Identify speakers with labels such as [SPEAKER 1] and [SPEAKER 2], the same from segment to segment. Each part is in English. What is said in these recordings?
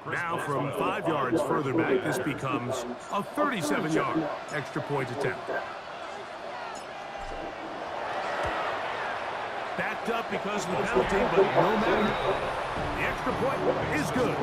[SPEAKER 1] Now from 5 yards further back, this becomes a 37-yard extra point attempt. Backed up because of the penalty, but no matter. The extra point is good.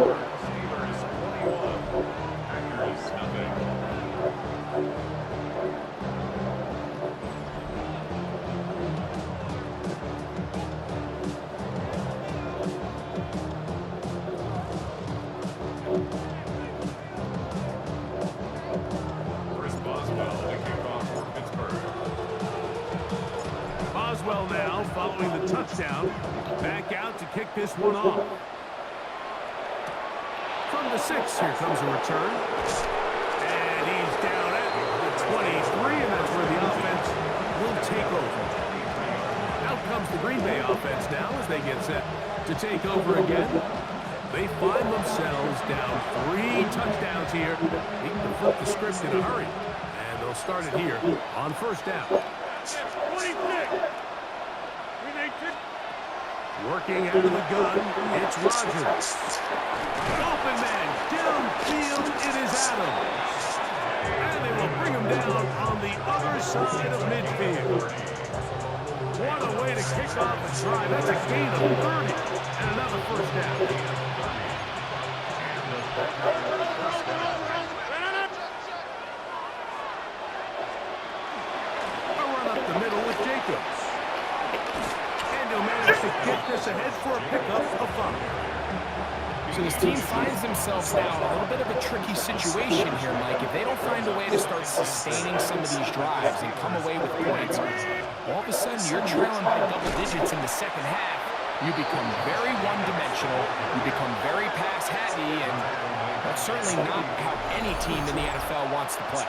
[SPEAKER 1] Boswell now following the touchdown. Back out to kick this one off. From the 6, here comes a return. And he's down at the 23, and that's where the offense will take over. Out comes the Green Bay offense now as they get set to take over again. They find themselves down 3 touchdowns here. They can flip the script in a hurry. And they'll start it here on first down. Working out of the gun, it's Rodgers. Open man, downfield, it is Adams. And they will bring him down on the other side of midfield. What a way to kick off the drive. That's a gain of 30 and another first down. A run up the middle with Jacobs. Managed to get this ahead for a pickup of 5.
[SPEAKER 2] So this team finds themselves now in a little bit of a tricky situation here, Mike. If they don't find a way to start sustaining some of these drives and come away with points, all of a sudden you're trailing by double digits in the second half. You become very one-dimensional. You become very pass-heavy, and that's certainly not how any team in the NFL wants to play.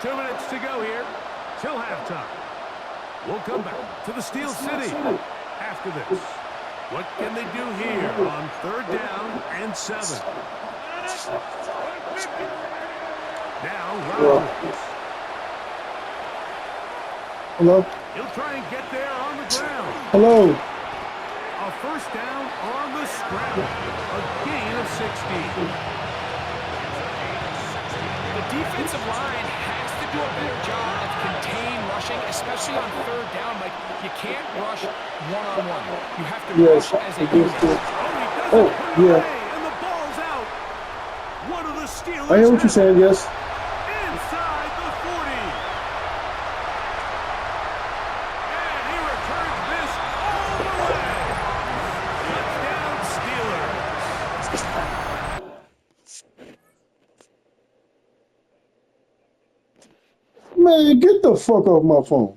[SPEAKER 1] 2 minutes to go here till halftime. We'll come back to the Steel City after this. What can they do here on 3rd down and 7? Now, Rodgers.
[SPEAKER 3] Hello?
[SPEAKER 1] He'll try and get there on the ground.
[SPEAKER 3] Hello?
[SPEAKER 1] A first down on the scramble. A gain of 16.
[SPEAKER 2] The defensive line has to do a better job of contained rushing, especially on 3rd down. Like, you can't rush one-on-one. You have to rush as a unit.
[SPEAKER 3] Oh, yeah.
[SPEAKER 1] And the ball's out. One of the Steelers.
[SPEAKER 3] I hear what you're saying, yes.
[SPEAKER 1] Inside the 40. And he returns this all the way. Touchdown Steelers.
[SPEAKER 3] Man, get the fuck off my phone.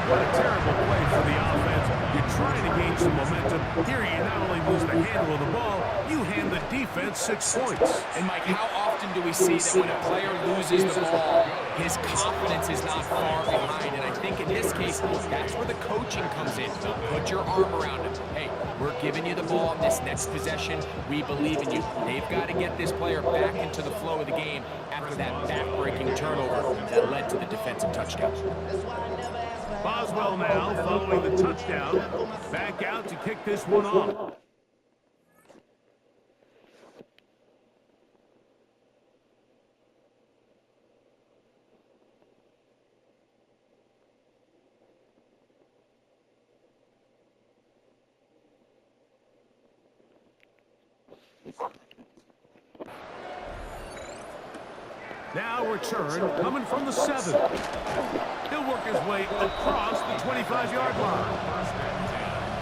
[SPEAKER 1] What a terrible play for the offense. You're trying to gain some momentum. Here you not only lose the handle of the ball, you hand the defense 6 points.
[SPEAKER 2] And Mike, how often do we see that when a player loses the ball, his confidence is not far behind? And I think in this case, that's where the coaching comes in. Put your arm around him. Hey, we're giving you the ball on this next possession. We believe in you. They've got to get this player back into the flow of the game after that back-breaking turnover that led to the defensive touchdown.
[SPEAKER 1] Boswell now following the touchdown. Back out to kick this one off. Now return coming from the 7. He'll work his way across the 25-yard line.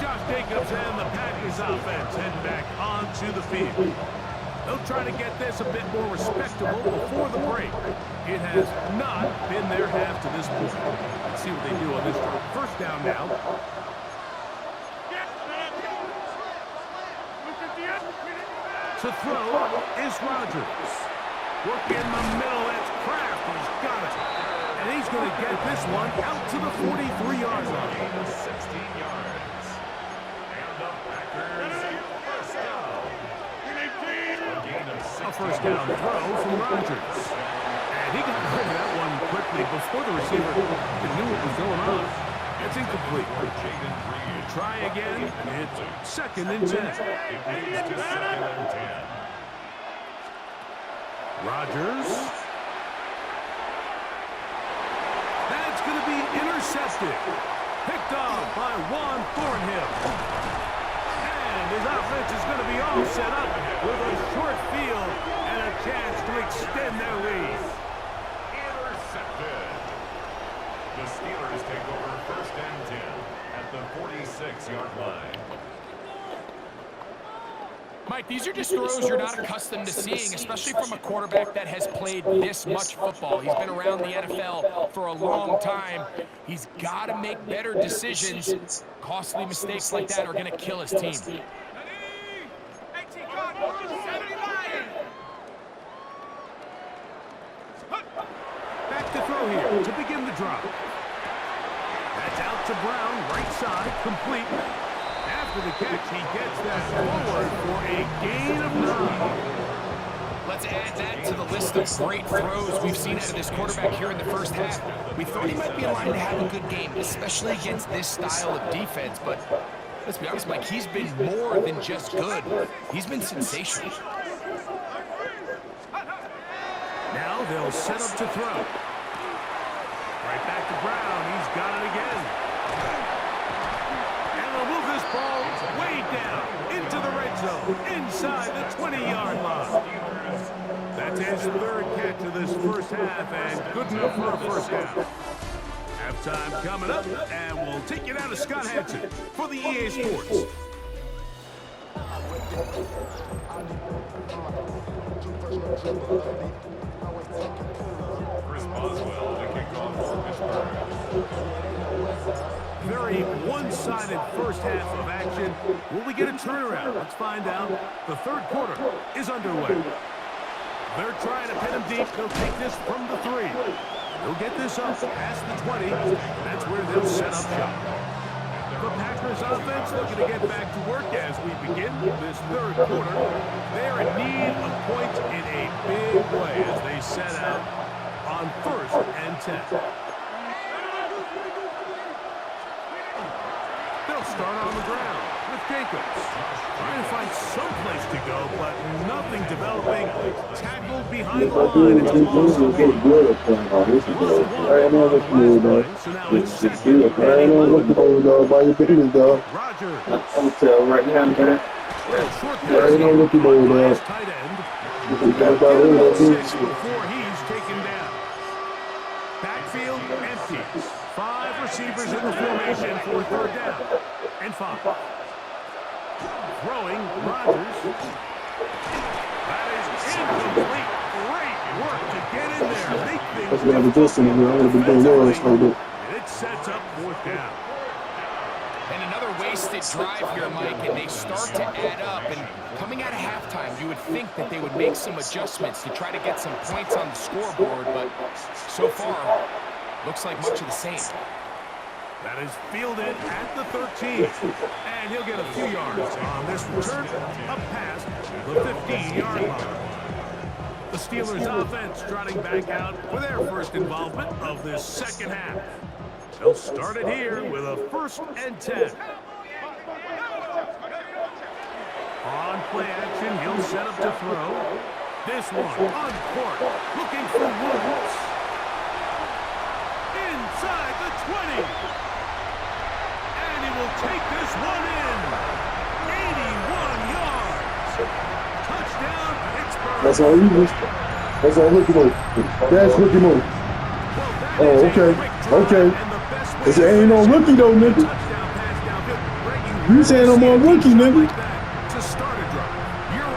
[SPEAKER 1] Josh Jacobs and the Packers offense head back onto the field. They'll try to get this a bit more respectable before the break. It has not been their half to this point. Let's see what they do on this drive. First down now. To throw is Rodgers. Work in the middle, that's Kraft. He's got it. And he's going to get this one out to the 43-yard line. 16 yards. And the Packers first down. A first down throw from Rodgers. And he got rid of that one quickly before the receiver knew what was going on. It's incomplete. Try again. It's 2nd and 10. Rodgers. That's going to be intercepted. Picked off by Juan Thornhill. And his offense is going to be all set up with a short field and a chance to extend their lead.
[SPEAKER 4] Intercepted. The Steelers take over 1st and 10 at the 46-yard line.
[SPEAKER 2] Mike, these are just throws you're not accustomed to seeing, especially from a quarterback that has played this much football. He's been around the NFL for a long time. He's got to make better decisions. Costly mistakes like that are going to kill his team.
[SPEAKER 1] Back to throw here to begin the drive. That's out to Brown, right side, complete. After the catch, he gets that forward for a gain of 9.
[SPEAKER 2] Let's add that to the list of great throws we've seen out of this quarterback here in the first half. We thought he might be in line to have a good game, especially against this style of defense. But let's be honest, Mike, he's been more than just good. He's been sensational.
[SPEAKER 1] Now they'll set up to throw. Right back to Brown. He's got it again. And they'll move this ball way down into the red zone, inside the 20-yard line. That's his 3rd catch of this first half, and good enough for a first down. Halftime coming up, and we'll take you down to Scott Hanson for the EA Sports.
[SPEAKER 4] Chris Boswell, the kickoff for Pittsburgh.
[SPEAKER 1] Very one-sided first half of action. Will we get a turnaround? Let's find out. The 3rd quarter is underway. They're trying to pin him deep. They'll take this from the 3. They'll get this up past the 20. That's where they'll set up shop. The Packers offense looking to get back to work as we begin this 3rd quarter. They're in need of points in a big way as they set out on 1st and 10. They'll start on the ground with Jacobs. Trying to find some place to go, but nothing developing. Tackled behind the line. It's a loss of the so now it's 2nd
[SPEAKER 3] By your business, dog.
[SPEAKER 1] Rodgers.
[SPEAKER 3] I'm telling right now, man.
[SPEAKER 1] Short
[SPEAKER 3] I ain't no looking over there.
[SPEAKER 1] tight end.
[SPEAKER 3] You got about all that
[SPEAKER 1] 6
[SPEAKER 3] business.
[SPEAKER 1] before he's taken down. Backfield empty. 5 receivers in the formation for 3rd down and 5. Throwing Rodgers. That is incomplete. Great work to get in there. Make things
[SPEAKER 3] That's what I was just saying. I would have been doing yours for a bit.
[SPEAKER 1] It sets up 4th down.
[SPEAKER 2] And another wasted drive here, Mike, and they start to add up. And coming out of halftime, you would think that they would make some adjustments to try to get some points on the scoreboard, but so far, looks like much of the same.
[SPEAKER 1] That is fielded at the 13. And he'll get a few yards on this return, up past the 15-yard line. The Steelers offense trotting back out for their first involvement of this 2nd half. They'll start it here with a 1st and 10. On play action, he'll set up to throw. This one on court, looking for Woods. Inside the 20. And he will take this one in. 81 yards. Touchdown, Pittsburgh.
[SPEAKER 3] That's all you missed. That's all rookie mode. That's rookie mode. Oh, okay. Okay. Cause it ain't no rookie though, nigga. You saying I'm on rookie, nigga.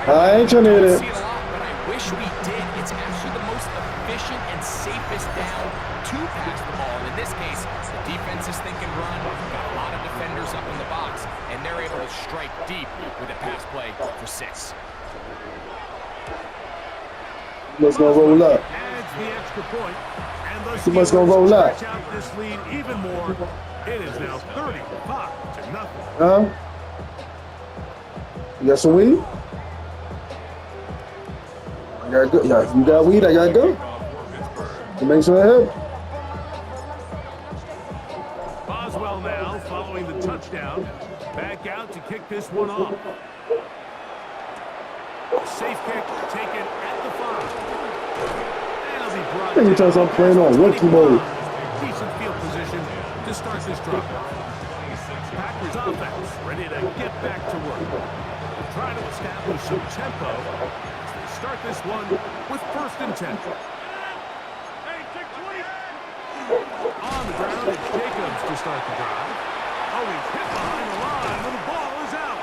[SPEAKER 3] I ain't trying to hear that.
[SPEAKER 2] See it a lot, but I wish we did. It's actually the most efficient and safest down to pass the ball. And in this case, the defense is thinking run. Got a lot of defenders up in the box, and they're able to strike deep with a pass play for 6.
[SPEAKER 3] Let's go roll up.
[SPEAKER 1] Adds the extra point, and the
[SPEAKER 3] Too much gonna roll up.
[SPEAKER 1] stretch out this lead even more. It is now 35-0.
[SPEAKER 3] Huh? You got some weed? I gotta go. Yeah, if you got weed, I gotta go. To make sure I help.
[SPEAKER 1] Boswell kick this one off. Safe kick taken at the 5. And it'll be brought
[SPEAKER 3] Every time I'm playing on rookie mode.
[SPEAKER 1] Decent field position to start this drive. Packers offense ready to get back to work. Try to establish some tempo as they start this one with 1st and 10. On the ground, it's Jacobs to start the drive. Oh, he's hit behind the line, and the ball is out.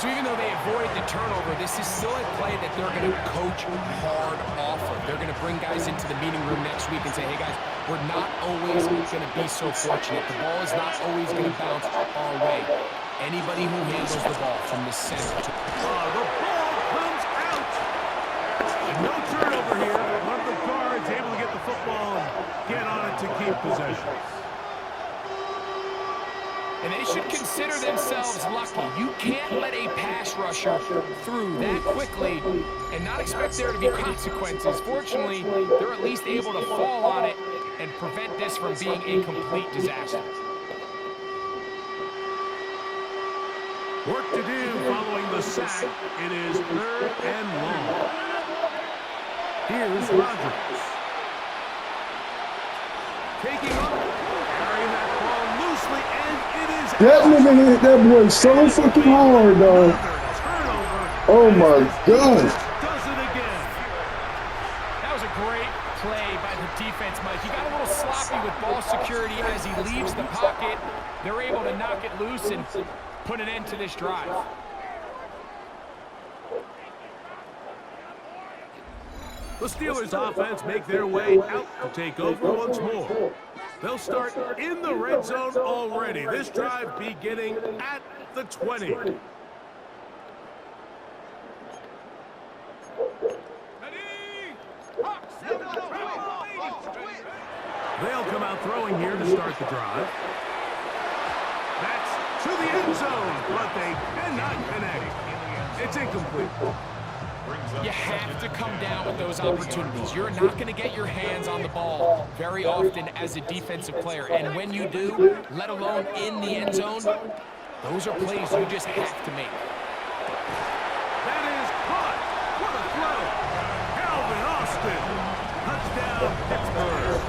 [SPEAKER 2] So even though they avoid the turnover, this is still a play that they're going to coach hard off of. They're going to bring guys into the meeting room next week and say, hey, guys, we're not always going to be so fortunate. The ball is not always going to bounce our way. Anybody who handles the ball from the center to...
[SPEAKER 1] The ball comes out. No turnover here. One of the guards able to get the football and get on it to keep possession.
[SPEAKER 2] And they should consider themselves lucky. You can't let a pass rusher through that quickly and not expect there to be consequences. Fortunately, they're at least able to fall on it and prevent this from being a complete disaster.
[SPEAKER 1] Work to do following the sack. It is 3rd and long. Here's Rodgers. Taking up, carrying that ball loosely, and it is
[SPEAKER 3] That nigga hit that boy so fucking hard, dog. Oh my God.
[SPEAKER 1] Does it again.
[SPEAKER 2] That was a great play by the defense, Mike. He got a little sloppy with ball security as he leaves the pocket. They're able to knock it loose and put an end to this drive.
[SPEAKER 1] The Steelers offense make their way out to take over once more. They'll start in the red zone already. This drive beginning at the 20. They'll come out throwing here to start the drive. That's to the end zone, but they cannot connect. It's incomplete.
[SPEAKER 2] You have to come down with those opportunities. You're not going to get your hands on the ball very often as a defensive player. And when you do, let alone in the end zone, those are plays you just have to make.
[SPEAKER 1] That is caught. What a throw. Calvin Austin, touchdown Pittsburgh.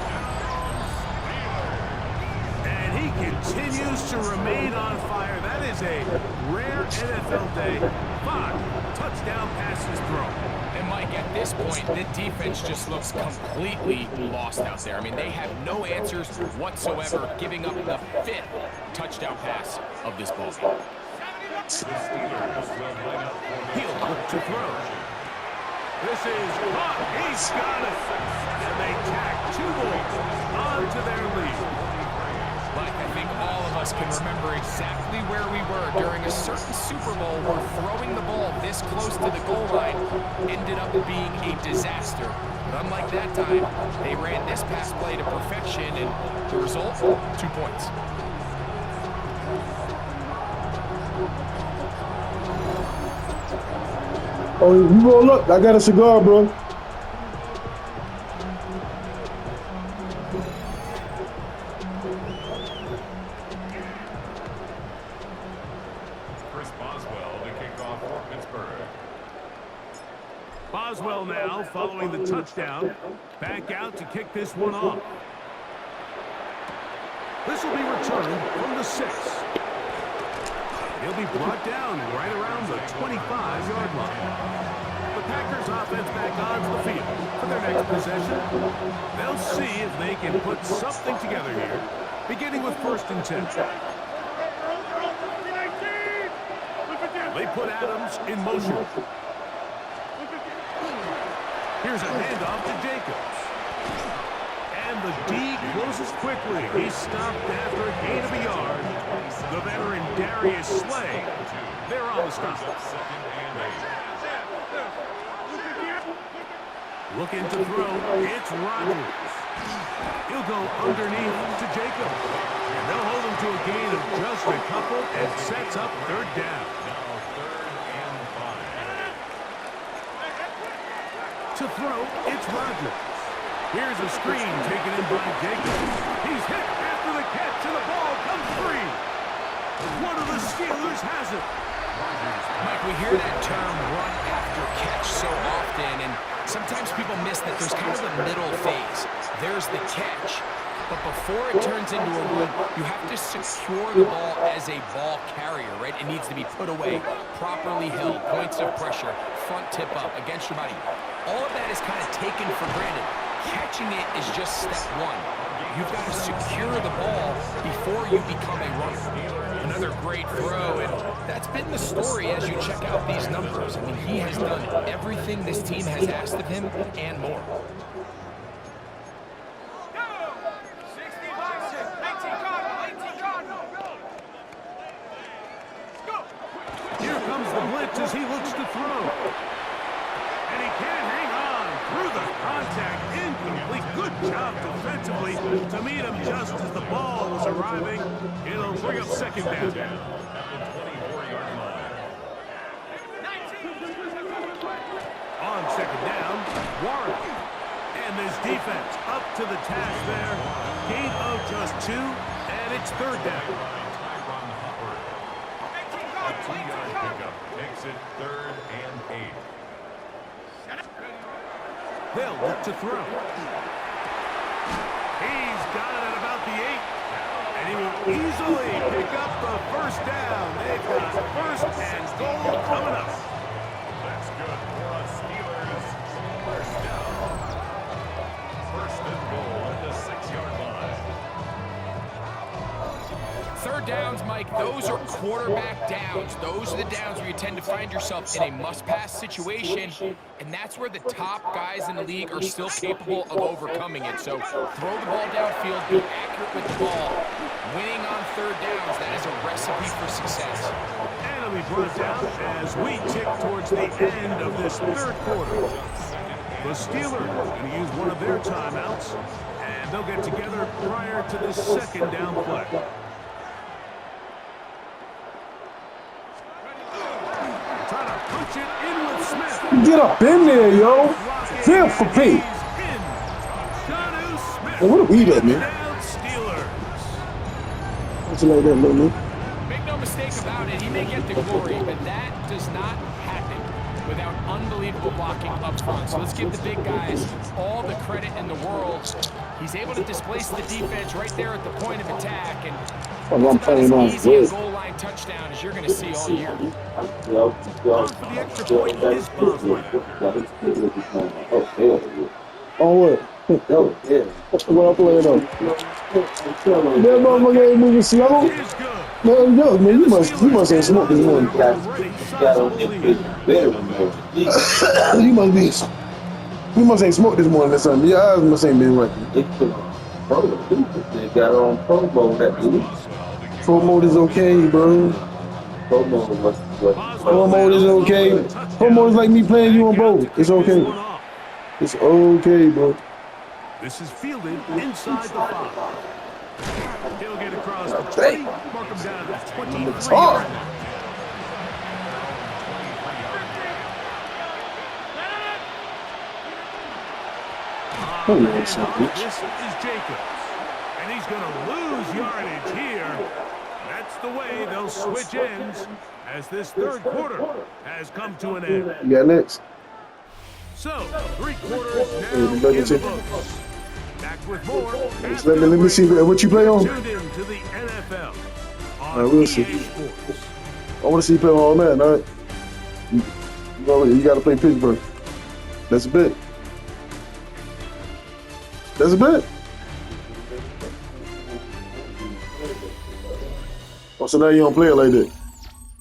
[SPEAKER 1] And he continues to remain on fire. That is a rare NFL day. 5 touchdown passes thrown.
[SPEAKER 2] And Mike, at this point, the defense just looks completely lost out there. I mean, they have no answers whatsoever, giving up the 5th touchdown pass of this ball game.
[SPEAKER 1] He'll look to throw. This is caught. He's got it. And they tack 2 more onto their lead.
[SPEAKER 2] Mike, I think all of us can remember exactly where we were during a certain Super Bowl where throwing the ball this close to the goal line ended up being a disaster. But unlike that time, they ran this pass play to perfection, and the result, 2 points.
[SPEAKER 3] Oh, you roll up. I got a cigar, bro.
[SPEAKER 1] Boswell now following the touchdown. Back out to kick this one off. This will be returned from the 6. He'll be brought down right around the 25-yard line. The Packers offense back onto the field for their next possession. They'll see if they can put something together here, beginning with 1st and 10. They put Adams in motion. Here's a handoff to Jacobs. And the D closes quickly. He's stopped after a gain of a yard. The veteran Darius Slay, they're on the stop. Looking to throw, it's Rodgers. He'll go underneath to Jacobs. And they'll hold him to a gain of just a couple and sets up 3rd down. To throw, it's Rodgers. Here's a screen taken in by Jacobs. He's hit after the catch, and the ball comes free. one of the Steelers has it.
[SPEAKER 2] Mike, we hear that term run after catch so often, and sometimes people miss that there's kind of a middle phase. There's the catch, but before it turns into a run, you have to secure the ball as a ball carrier, right? It needs to be put away, properly held, points of pressure, front tip up against your body. All of that is kind of taken for granted. Catching it is just step one. You've got to secure the ball before you become a runner. Another great throw, and that's been the story as you check out these numbers. I mean, he has done everything this team has asked of him and more.
[SPEAKER 1] Here comes the blitz as he looks to throw. And he can't hang on through the contact. Incomplete. Good job defensively to meet him just as the ball was arriving. It'll bring up second down.
[SPEAKER 4] At the 24-yard line.
[SPEAKER 1] On second down, Warren. And this defense up to the task there. Gain of just 2, and it's third down.
[SPEAKER 4] A 2-yard pickup makes it 3rd and 8.
[SPEAKER 1] They'll look to throw. He's got it at about the 8. And he will easily pick up the first down. They've got first and goal coming up.
[SPEAKER 4] That's good for us Steelers. First down. First and goal at the 6-yard line.
[SPEAKER 2] Third downs, Mike, those are quarterback downs. Those are the downs where you tend to find yourself in a must-pass situation, and that's where the top guys in the league are still capable of overcoming it. So throw the ball downfield, be accurate with the ball. Winning on third downs, that is a recipe for success.
[SPEAKER 1] And it'll be brought down as we tick towards the end of this third quarter. The Steelers are going to use one of their timeouts, and they'll get together prior to the second down play. Trying to punch it in with Smith.
[SPEAKER 3] Get up in there, yo. Feel for Pete. Hey, what are we at, man? What's it like that, little man?
[SPEAKER 2] Make no mistake about it, he may get the glory, but that does not happen without unbelievable blocking up front. So let's give the big guys all the credit in the world. He's able to displace the defense right there at the point of attack, and
[SPEAKER 3] I'm playing on
[SPEAKER 2] easy a goal line touchdown as you're going to see all year.
[SPEAKER 1] For the extra point is Boswell.
[SPEAKER 3] Oh, what? Oh, yeah. What I'm playing on? That motherfucker ain't moving slow.
[SPEAKER 1] Is good.
[SPEAKER 3] Man, yo, man, you must ain't smoked this morning. You must ain't smoked this morning or something. Your eyes must ain't been right.
[SPEAKER 5] They got on pro mode that week.
[SPEAKER 3] Pro mode is okay, bro.
[SPEAKER 5] Pro mode was what?
[SPEAKER 3] Pro mode is okay. Pro mode is like me playing you on both. It's okay. It's okay, bro.
[SPEAKER 1] This is fielded inside the 5. He'll get across the 20, mark him down to 23. This is Jacobs, and he's going to lose yardage here. That's the way they'll switch ends as this third quarter has come to an end.
[SPEAKER 3] You got next.
[SPEAKER 1] So, 3 quarters now in the books. Back with more.
[SPEAKER 3] Let me see what you play on.
[SPEAKER 1] Tuned in to the NFL on
[SPEAKER 3] All right, we'll see.
[SPEAKER 1] EA Sports.
[SPEAKER 3] I want to see you play on all that, all right? You got to play Pittsburgh. That's a bet. That's a bet. Oh, so now you don't play it like that.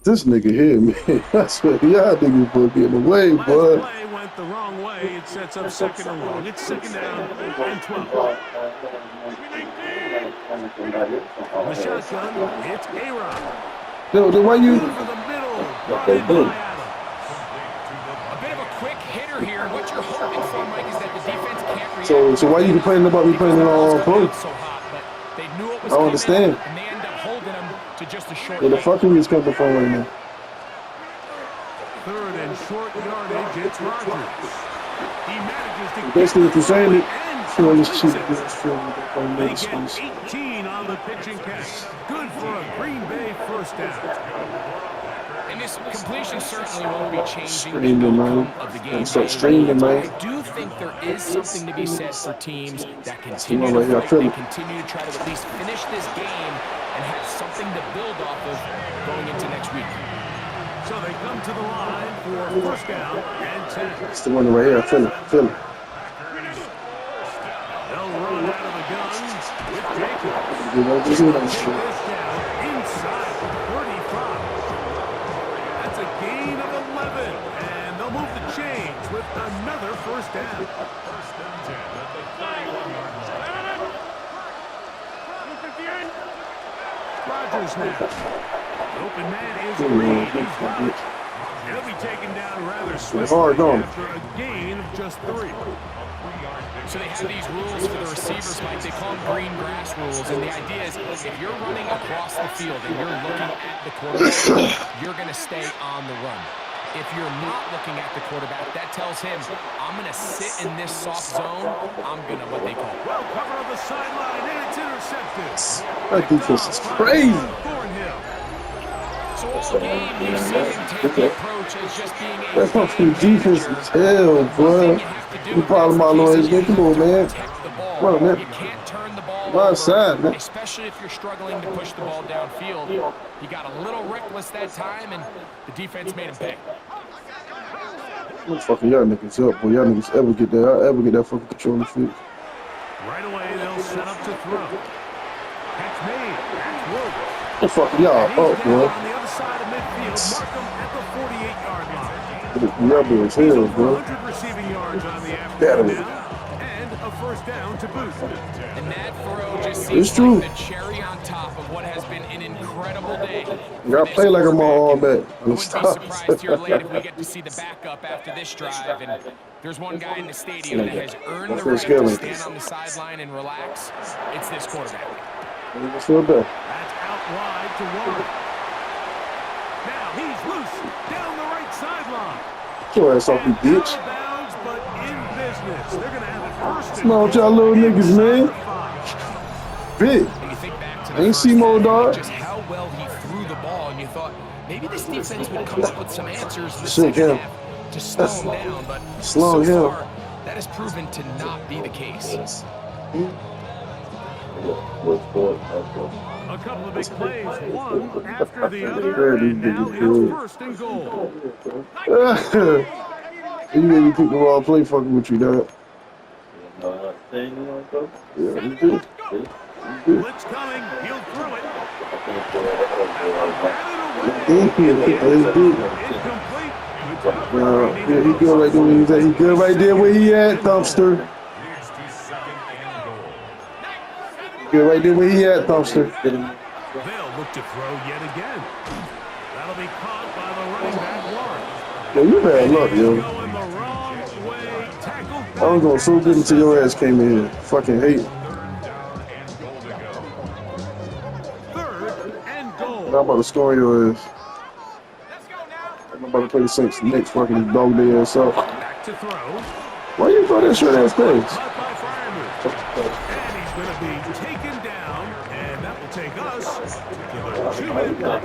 [SPEAKER 3] This nigga here, man. I swear, y'all niggas supposed to be in the way,
[SPEAKER 1] Last
[SPEAKER 3] boy.
[SPEAKER 1] play went the wrong way. It sets up second and long. It's second down and 12. The shotgun, it's A-Rod.
[SPEAKER 3] Yo, then why you?
[SPEAKER 1] Over the middle, brought in by Adams.
[SPEAKER 2] A bit of a quick hitter here. What you're hoping for, Mike, is that the defense can't react.
[SPEAKER 3] So why you complaining about me playing on pro?
[SPEAKER 2] So hot, but they knew it was
[SPEAKER 3] I understand.
[SPEAKER 2] coming, and they end up holding him to just a short
[SPEAKER 3] Where the
[SPEAKER 2] gain.
[SPEAKER 3] fucking is coming from right now?
[SPEAKER 1] Third and short yardage, it's Rodgers. He manages to
[SPEAKER 3] Basically, if you're saying it,
[SPEAKER 1] and
[SPEAKER 3] feel this cheap.
[SPEAKER 1] they get 18 on the pitching catch. Good for a Green Bay first down.
[SPEAKER 2] And this completion certainly won't be changing the
[SPEAKER 3] Streaming,
[SPEAKER 2] outcome
[SPEAKER 3] man.
[SPEAKER 2] of the game.
[SPEAKER 3] Start streaming,
[SPEAKER 2] But
[SPEAKER 3] man.
[SPEAKER 2] I do think there is something to be said for teams that
[SPEAKER 3] Come
[SPEAKER 2] continue
[SPEAKER 3] on,
[SPEAKER 2] to
[SPEAKER 3] right here. I
[SPEAKER 2] fight,
[SPEAKER 3] feel
[SPEAKER 2] they
[SPEAKER 3] it.
[SPEAKER 2] continue to try to at least finish this game and have something to build off of going into next week.
[SPEAKER 1] So they come to the line for first down and 10.
[SPEAKER 3] It's the one right here. I feel it. Feel it.
[SPEAKER 1] They'll run out of the gun with Jacobs.
[SPEAKER 3] You know, this is
[SPEAKER 1] Take this down inside 35. That's a gain of 11, and they'll move the chains with another first down.
[SPEAKER 4] First and 10 at the 31-yard line.
[SPEAKER 1] Rodgers now. The open man is Reed. He's got it. He'll be taken down rather swiftly
[SPEAKER 3] hard going.
[SPEAKER 1] after a gain of just 3.
[SPEAKER 2] So they have these rules for the receivers, Mike. They call them green grass rules. And the idea is if you're running across the field and you're looking at the quarterback, you're going to stay on the run. If you're not looking at the quarterback, that tells him, I'm going to sit in this soft zone. I'm going to what they call.
[SPEAKER 1] Well covered on the sideline, and it's intercepted.
[SPEAKER 3] That defense is crazy.
[SPEAKER 1] Thornhill.
[SPEAKER 2] So all game, you see him take the approach as just being a
[SPEAKER 3] That fucking defense is hell, bro. You problem, my lord. Come on, man. Come on, man.
[SPEAKER 2] You can't turn the ball
[SPEAKER 3] Right
[SPEAKER 2] over,
[SPEAKER 3] side, man.
[SPEAKER 2] especially if you're struggling to push the ball downfield. He got a little reckless that time, and the defense made him pay.
[SPEAKER 3] What fucking y'all niggas up, boy? Y'all niggas ever get that fucking control of the field?
[SPEAKER 1] Right away, they'll set up to throw. Catch made. That's Wilkes.
[SPEAKER 3] What fucking y'all
[SPEAKER 1] He's
[SPEAKER 3] up,
[SPEAKER 1] down
[SPEAKER 3] bro?
[SPEAKER 1] on the other side of midfield. Mark him at the 48-yard line.
[SPEAKER 3] Y'all be as
[SPEAKER 1] He's
[SPEAKER 3] hell,
[SPEAKER 1] over
[SPEAKER 3] bro.
[SPEAKER 1] 100 receiving yards on the
[SPEAKER 3] That
[SPEAKER 1] afternoon
[SPEAKER 3] is-
[SPEAKER 1] now, and a first down to boot.
[SPEAKER 2] And that throw just
[SPEAKER 3] It's
[SPEAKER 2] seems
[SPEAKER 3] true.
[SPEAKER 2] like the cherry on top of what has been an incredible day.
[SPEAKER 3] Y'all play like I'm all back.
[SPEAKER 2] I
[SPEAKER 3] I'm
[SPEAKER 2] wouldn't be
[SPEAKER 3] stop.
[SPEAKER 2] surprised here late if we get to see the backup after this drive. And there's one guy in the stadium that has earned the right to stand on the sideline and relax. It's this quarterback.
[SPEAKER 3] Let's feel better.
[SPEAKER 1] That's out wide to Warren. Now he's loose down the right sideline.
[SPEAKER 3] Get your ass off, you bitch.
[SPEAKER 1] Out of bounds, but in business. They're going to have it first.
[SPEAKER 3] Small y'all little niggas, man. Big.
[SPEAKER 2] And you think back to the
[SPEAKER 3] Ain't
[SPEAKER 2] first
[SPEAKER 3] Seymour,
[SPEAKER 2] half,
[SPEAKER 3] dog.
[SPEAKER 2] just how well he threw the ball, and you thought maybe this defense would come up with some answers in the
[SPEAKER 3] Shit,
[SPEAKER 2] second
[SPEAKER 3] yeah.
[SPEAKER 2] half to slow him down, but
[SPEAKER 3] Slow
[SPEAKER 2] so
[SPEAKER 3] him.
[SPEAKER 2] far that has proven to not be the case.
[SPEAKER 1] A couple of big plays, one after the other, and now it's first and goal.
[SPEAKER 3] You made me pick the wrong play fucking with you, dog. Yeah, you did.
[SPEAKER 1] Blitz coming, he'll throw it.
[SPEAKER 3] Let's do it.
[SPEAKER 1] Incomplete.
[SPEAKER 3] Yeah, he good right there where he's at. He good right there where he at, Dumpster.
[SPEAKER 4] Here's to second and goal.
[SPEAKER 3] Good right there where he at, Dumpster.
[SPEAKER 1] They'll look to throw yet again. That'll be caught by the running back, Warren.
[SPEAKER 3] Yo, you bad luck, yo.
[SPEAKER 1] Going the wrong way. Tackled
[SPEAKER 3] I was going so good until your ass came in here. Fucking hate.
[SPEAKER 1] third and goal.
[SPEAKER 3] I'm about to score your ass. I'm about to play the Saints next fucking dog day ass up.
[SPEAKER 1] Back to throw.
[SPEAKER 3] Why you throw that short ass pass?
[SPEAKER 1] Caught by Fryermuth. And he's going to be taken down, and that will take us to the 2-minute line.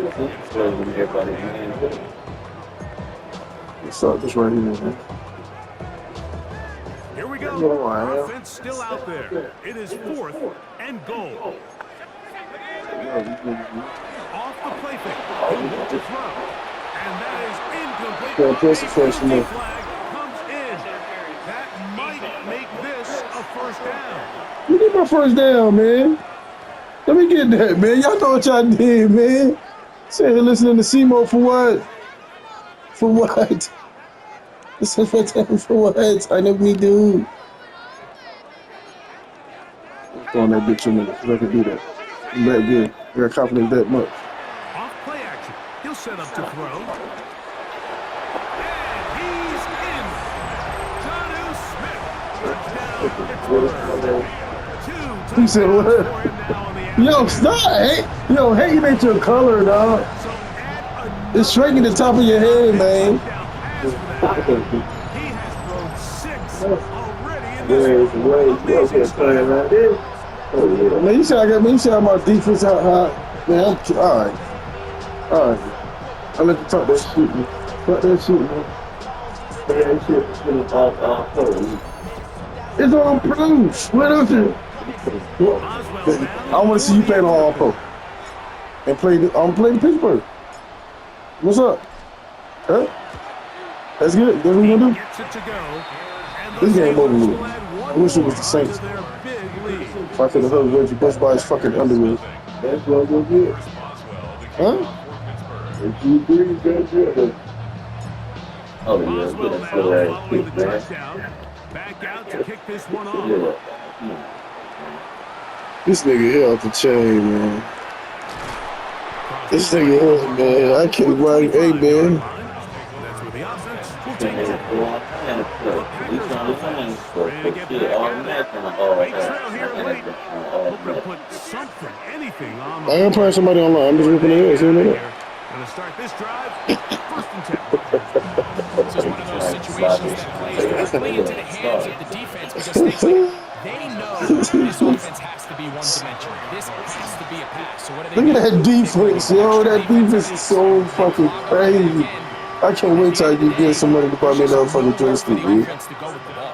[SPEAKER 3] What's up? This right here, man.
[SPEAKER 1] Here we
[SPEAKER 3] You know
[SPEAKER 1] go.
[SPEAKER 3] I am.
[SPEAKER 1] Offense still out there. It is fourth and goal. Off the play fake. He'll look to throw. And that is incomplete.
[SPEAKER 3] Yeah, press the first one.
[SPEAKER 1] Flag comes in. That might make this a first down.
[SPEAKER 3] You get my first down, man. Let me get that, man. Y'all know what y'all did, man. Sitting here listening to Seymour for what? For what? Listen for time for what? I never need to. I'm throwing that bitch in there because I can do that. I'm that good. I got confidence that much.
[SPEAKER 1] Off play action. He'll set up to throw. And he's in. Jonnu Smith. Touchdown.
[SPEAKER 3] He said what?
[SPEAKER 1] For him now on the action.
[SPEAKER 3] Yo, stop. Hey, yo, hating ain't your color, dog.
[SPEAKER 1] So add
[SPEAKER 3] It's straight in the top of your head, man.
[SPEAKER 1] touchdown pass for that. He has thrown 6 already in this
[SPEAKER 5] Where's
[SPEAKER 1] one.
[SPEAKER 5] you up
[SPEAKER 1] Amazing
[SPEAKER 5] here playing
[SPEAKER 1] style.
[SPEAKER 5] like this? Oh, yeah.
[SPEAKER 3] Man, you see I got me. You see how my defense out high. Man, all right. All right. I let you talk that shit, man. Talk that shit, man.
[SPEAKER 5] Man, shit, shit, all cold.
[SPEAKER 3] It's on pro. What else?
[SPEAKER 1] Boswell
[SPEAKER 3] I
[SPEAKER 1] now
[SPEAKER 3] want to see
[SPEAKER 1] for
[SPEAKER 3] you
[SPEAKER 1] the
[SPEAKER 3] play the All Pro
[SPEAKER 1] American.
[SPEAKER 3] and play the Pittsburgh. What's up? Huh? That's good. That's what we gonna do.
[SPEAKER 1] Gets it to go. And the
[SPEAKER 3] This game over
[SPEAKER 1] Steelers
[SPEAKER 3] with.
[SPEAKER 1] will add
[SPEAKER 3] I
[SPEAKER 1] one
[SPEAKER 3] wish it
[SPEAKER 1] more
[SPEAKER 3] was the Saints.
[SPEAKER 1] onto their big lead.
[SPEAKER 3] If I could have heard Reggie Bush by his fucking underwear.
[SPEAKER 5] That's what we'll get.
[SPEAKER 4] Boswell, the
[SPEAKER 3] Huh?
[SPEAKER 4] kickoff for Pittsburgh.
[SPEAKER 5] If you agree, that's good. Oh, yeah,
[SPEAKER 1] Boswell
[SPEAKER 5] good.
[SPEAKER 1] now
[SPEAKER 5] So that
[SPEAKER 1] following the
[SPEAKER 5] kick, man.
[SPEAKER 1] touchdown. Back out to kick this one off.
[SPEAKER 5] Yeah.
[SPEAKER 3] This nigga here off the chain, man. This nigga here, man. I can't ride. Hey, man.
[SPEAKER 1] That's where the offense will
[SPEAKER 5] And
[SPEAKER 1] take
[SPEAKER 5] then
[SPEAKER 1] over.
[SPEAKER 5] go on and play. He's on his hands for
[SPEAKER 1] Ready to get
[SPEAKER 5] shit
[SPEAKER 1] back
[SPEAKER 5] all
[SPEAKER 1] at it.
[SPEAKER 5] match and all
[SPEAKER 1] Big
[SPEAKER 5] that.
[SPEAKER 1] trail here
[SPEAKER 5] And
[SPEAKER 1] late.
[SPEAKER 5] all
[SPEAKER 1] Hoping to
[SPEAKER 5] that.
[SPEAKER 1] put something, anything on
[SPEAKER 3] I
[SPEAKER 1] the
[SPEAKER 3] am
[SPEAKER 1] board.
[SPEAKER 3] playing somebody online. I'm just ripping their ass. You know that?
[SPEAKER 1] Gonna start this drive. First and 10.
[SPEAKER 2] This is one of those situations that plays directly into the hands of the defense because they know this offense has to be one-dimensional. This has to be a pass. So what do they
[SPEAKER 3] Look
[SPEAKER 2] do?
[SPEAKER 3] at that defense, yo. That defense is so fucking crazy. I can't wait till you get somebody to buy me another fucking
[SPEAKER 2] Nowhere for
[SPEAKER 3] joystick,
[SPEAKER 2] the
[SPEAKER 3] dude.
[SPEAKER 2] offense to go with the ball.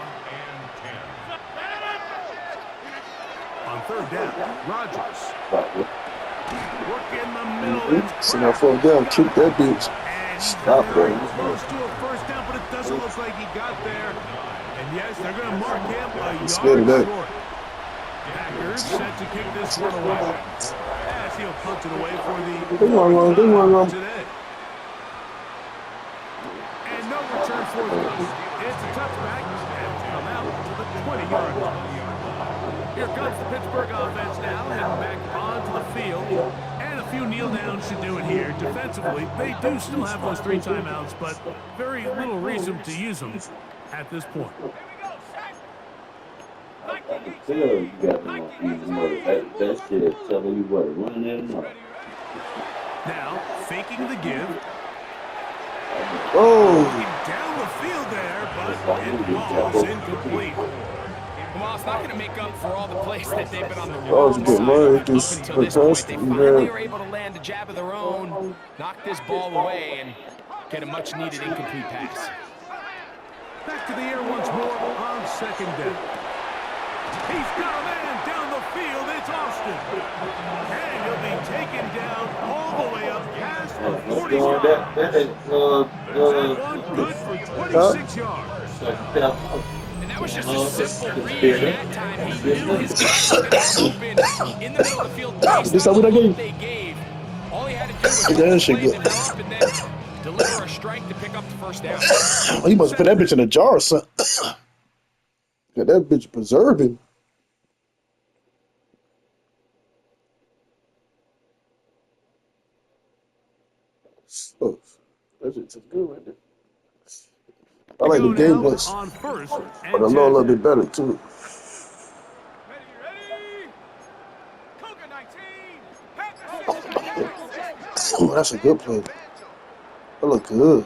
[SPEAKER 1] On third down, Rodgers. Work in the middle. It's
[SPEAKER 3] See that fall down, kick that bitch.
[SPEAKER 1] And he's
[SPEAKER 3] Stop
[SPEAKER 1] very
[SPEAKER 3] that.
[SPEAKER 1] close to a first down, but it doesn't look like he got there. And yes, they're going to mark him a
[SPEAKER 3] scared of
[SPEAKER 1] yard
[SPEAKER 3] that.
[SPEAKER 1] short. Packers set to kick this one away. As he'll punt it away for the
[SPEAKER 3] They wrong, wrong, they wrong, wrong.
[SPEAKER 1] today. And no return for them. It's a touchback and come out to the 20-yard line. Here comes the Pittsburgh offense now, heading back onto the field. And a few kneel downs should do it here. Defensively, they do still have those 3 timeouts, but very little reason to use them at this point.
[SPEAKER 5] Still, you got them on these mother. That shit is telling you what, run that them up.
[SPEAKER 1] Now, faking the give.
[SPEAKER 3] Oh,
[SPEAKER 1] Down the field there, but it falls incomplete.
[SPEAKER 2] Well, it's not going to make up for all the plays that they've been on the
[SPEAKER 3] Oh,
[SPEAKER 2] wrong
[SPEAKER 3] it's good
[SPEAKER 2] side
[SPEAKER 3] money.
[SPEAKER 2] up
[SPEAKER 3] This
[SPEAKER 2] until this point. They
[SPEAKER 3] fantastic,
[SPEAKER 2] finally
[SPEAKER 3] man.
[SPEAKER 2] are able to land a jab of their own, knock this ball away, and get a much-needed incomplete pass.
[SPEAKER 1] Back to the air once more on second down. He's got a man down the field. It's Austin. And he'll be taken down all the way up past the 40-yard.
[SPEAKER 5] That is,
[SPEAKER 1] That one good for 26 yards.
[SPEAKER 2] And that was just a simple read that time. He knew his guy was going to open in the middle of the field based
[SPEAKER 3] This
[SPEAKER 2] on
[SPEAKER 3] time
[SPEAKER 2] the
[SPEAKER 3] what I
[SPEAKER 2] look
[SPEAKER 3] gave?
[SPEAKER 2] they gave. All he had to do was
[SPEAKER 3] Yeah,
[SPEAKER 2] let
[SPEAKER 3] that
[SPEAKER 2] the
[SPEAKER 3] shit
[SPEAKER 2] play
[SPEAKER 3] good.
[SPEAKER 2] develop and then deliver a strike to pick up the first down.
[SPEAKER 3] oh, you must put that bitch in a jar or something. Got that bitch preserving. Oh, that shit's good right there. I like the
[SPEAKER 1] Go
[SPEAKER 3] game
[SPEAKER 1] now
[SPEAKER 3] blitz,
[SPEAKER 1] on first
[SPEAKER 3] but
[SPEAKER 1] and
[SPEAKER 3] I know a
[SPEAKER 1] 10.
[SPEAKER 3] little bit better too. Oh, that's a good play. That look good.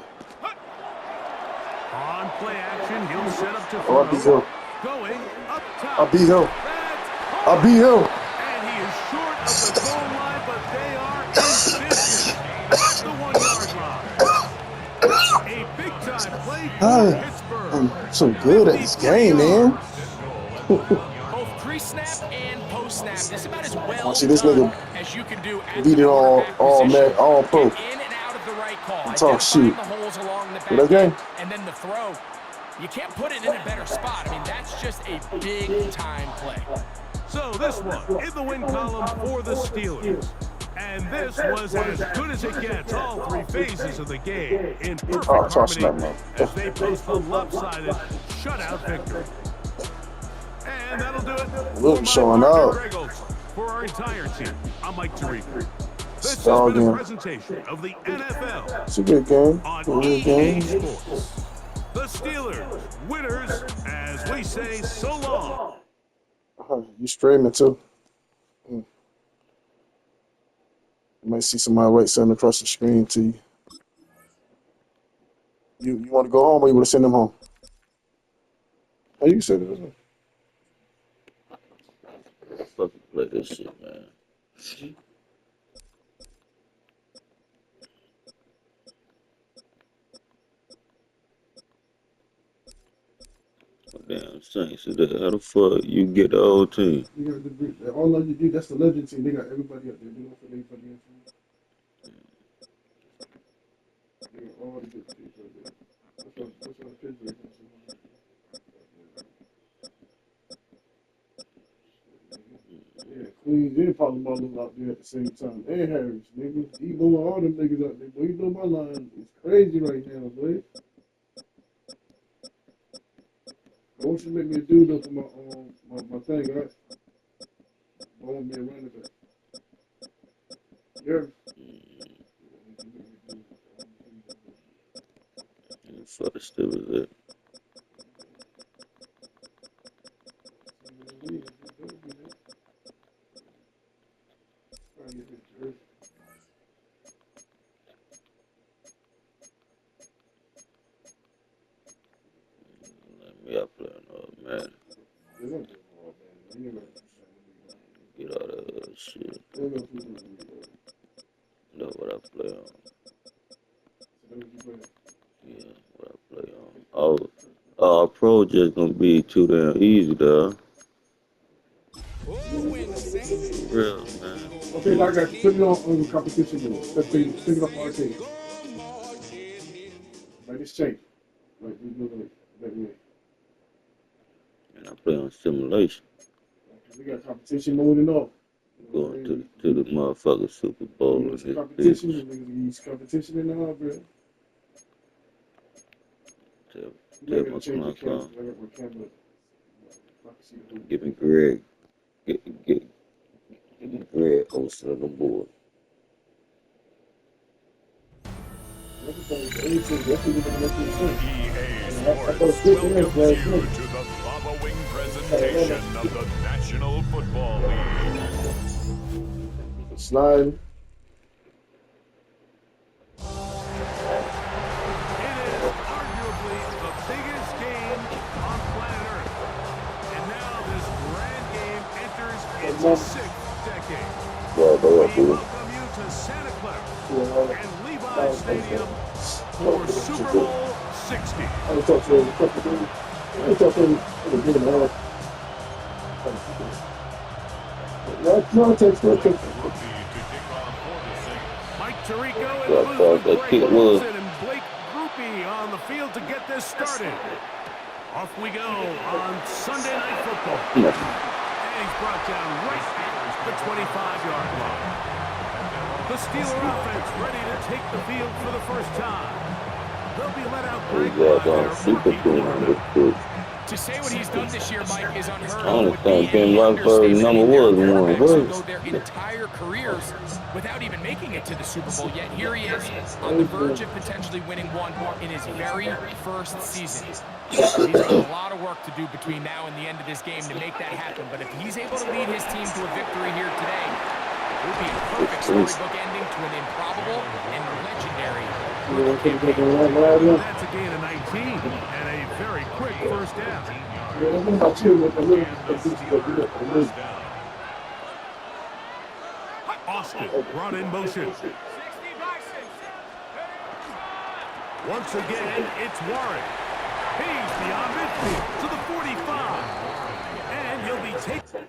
[SPEAKER 1] On play action, he'll set up to
[SPEAKER 3] Oh, I beat
[SPEAKER 1] throw.
[SPEAKER 3] him.
[SPEAKER 1] Going up top.
[SPEAKER 3] I beat him.
[SPEAKER 1] That's
[SPEAKER 3] I beat him.
[SPEAKER 1] And he is short of the goal line, but they are in business at the 1-yard line. A big-time play for
[SPEAKER 3] Ah,
[SPEAKER 1] Pittsburgh.
[SPEAKER 3] I'm so good at this game, man.
[SPEAKER 2] Both pre-snap and post-snap. This is about as well
[SPEAKER 3] See this
[SPEAKER 2] done
[SPEAKER 3] nigga
[SPEAKER 2] as you can do at
[SPEAKER 3] beat
[SPEAKER 2] the
[SPEAKER 3] it all
[SPEAKER 2] quarterback position.
[SPEAKER 3] all pro.
[SPEAKER 2] Get in and out of the right call.
[SPEAKER 3] Talk
[SPEAKER 2] Identifying
[SPEAKER 3] shit.
[SPEAKER 2] the holes along the back
[SPEAKER 3] Good game.
[SPEAKER 2] end, and then the throw. You can't put it in a better spot. I mean, that's just a big-time play.
[SPEAKER 1] So this one in the win column for the Steelers. And this was as good as it gets, all 3 phases of the game in perfect
[SPEAKER 3] Oh, toss that,
[SPEAKER 1] harmony
[SPEAKER 3] man.
[SPEAKER 1] as they post the lopsided shutout victory. And that'll do it
[SPEAKER 3] Look,
[SPEAKER 1] for my
[SPEAKER 3] showing
[SPEAKER 1] Marvin
[SPEAKER 3] out.
[SPEAKER 1] Regals. For our entire team, I'm Mike Tirico. This has
[SPEAKER 3] Dog
[SPEAKER 1] been a
[SPEAKER 3] game.
[SPEAKER 1] presentation of the NFL
[SPEAKER 3] It's a good game.
[SPEAKER 1] on
[SPEAKER 3] Good
[SPEAKER 1] EA
[SPEAKER 3] game.
[SPEAKER 1] Sports. The Steelers, winners, as we say so long.
[SPEAKER 3] You streaming too. You might see somebody right sitting across the screen to you. You want to go home or you want to send them home? Oh, you said it.
[SPEAKER 5] Fucking play this shit, man. Damn Saints. So how the fuck you get the whole team?
[SPEAKER 3] You got all of you do. That's the legend team. They got everybody up there. They don't for anybody else. They got all the good teams up there. That's what Pittsburgh is. Yeah, Queens and Palomalu out there at the same time. And Harris, nigga. Debo and all them niggas out there. Boy, you know my line is crazy right now, boy. I want you to make me a dude though for my thing, right? I want me a running back. Yeah.
[SPEAKER 5] For the Steelers, it. Yeah, playing man. Get out of shit. Know what I play on. Yeah, what I play on. Oh, Pro just gonna be too damn easy, though. Real, man.
[SPEAKER 3] Okay, I got you. Put it on the competition mode. Let's pick it up on our team. Like this change. Like we do like way.
[SPEAKER 5] And I play on simulation.
[SPEAKER 3] We got competition mode and all.
[SPEAKER 5] Going to the motherfucking Super Bowl.
[SPEAKER 3] It's competition, it's competition in all, bro.
[SPEAKER 5] Tell my clock on. Give me Greg. Get Greg hosting on the board.
[SPEAKER 4] EA Sports welcomes you to the following presentation of the National Football League.
[SPEAKER 3] Slide.
[SPEAKER 1] Sixth decade.
[SPEAKER 5] We
[SPEAKER 1] welcome you to Santa Clara and Levi Stadium for Super Bowl 60. Mike Tirico and Elizabeth Wilson and Blake Groupie on the field to get this started. Off we go on Sunday Night Football. He's brought down right at the 25-yard line. The Steeler offense ready to take the field for the first time. They'll be let out Greg by their rookie quarterback.
[SPEAKER 2] To say what he's done this year, Mike, is unheard of.
[SPEAKER 5] Honestly, number one.
[SPEAKER 2] Go their entire careers without even making it to the Super Bowl. Yet here he is on the verge of potentially winning one in his very first season. He's got a lot of work to do between now and the end of this game to make that happen. But if he's able to lead his team to a victory here today, it would be a perfect storybook ending to an improbable and legendary campaign.
[SPEAKER 1] That's a gain of 19 and a very quick first down. Austin brought in motion. Once again, it's Warren. He's beyond midfield to the 45. And he'll be taken.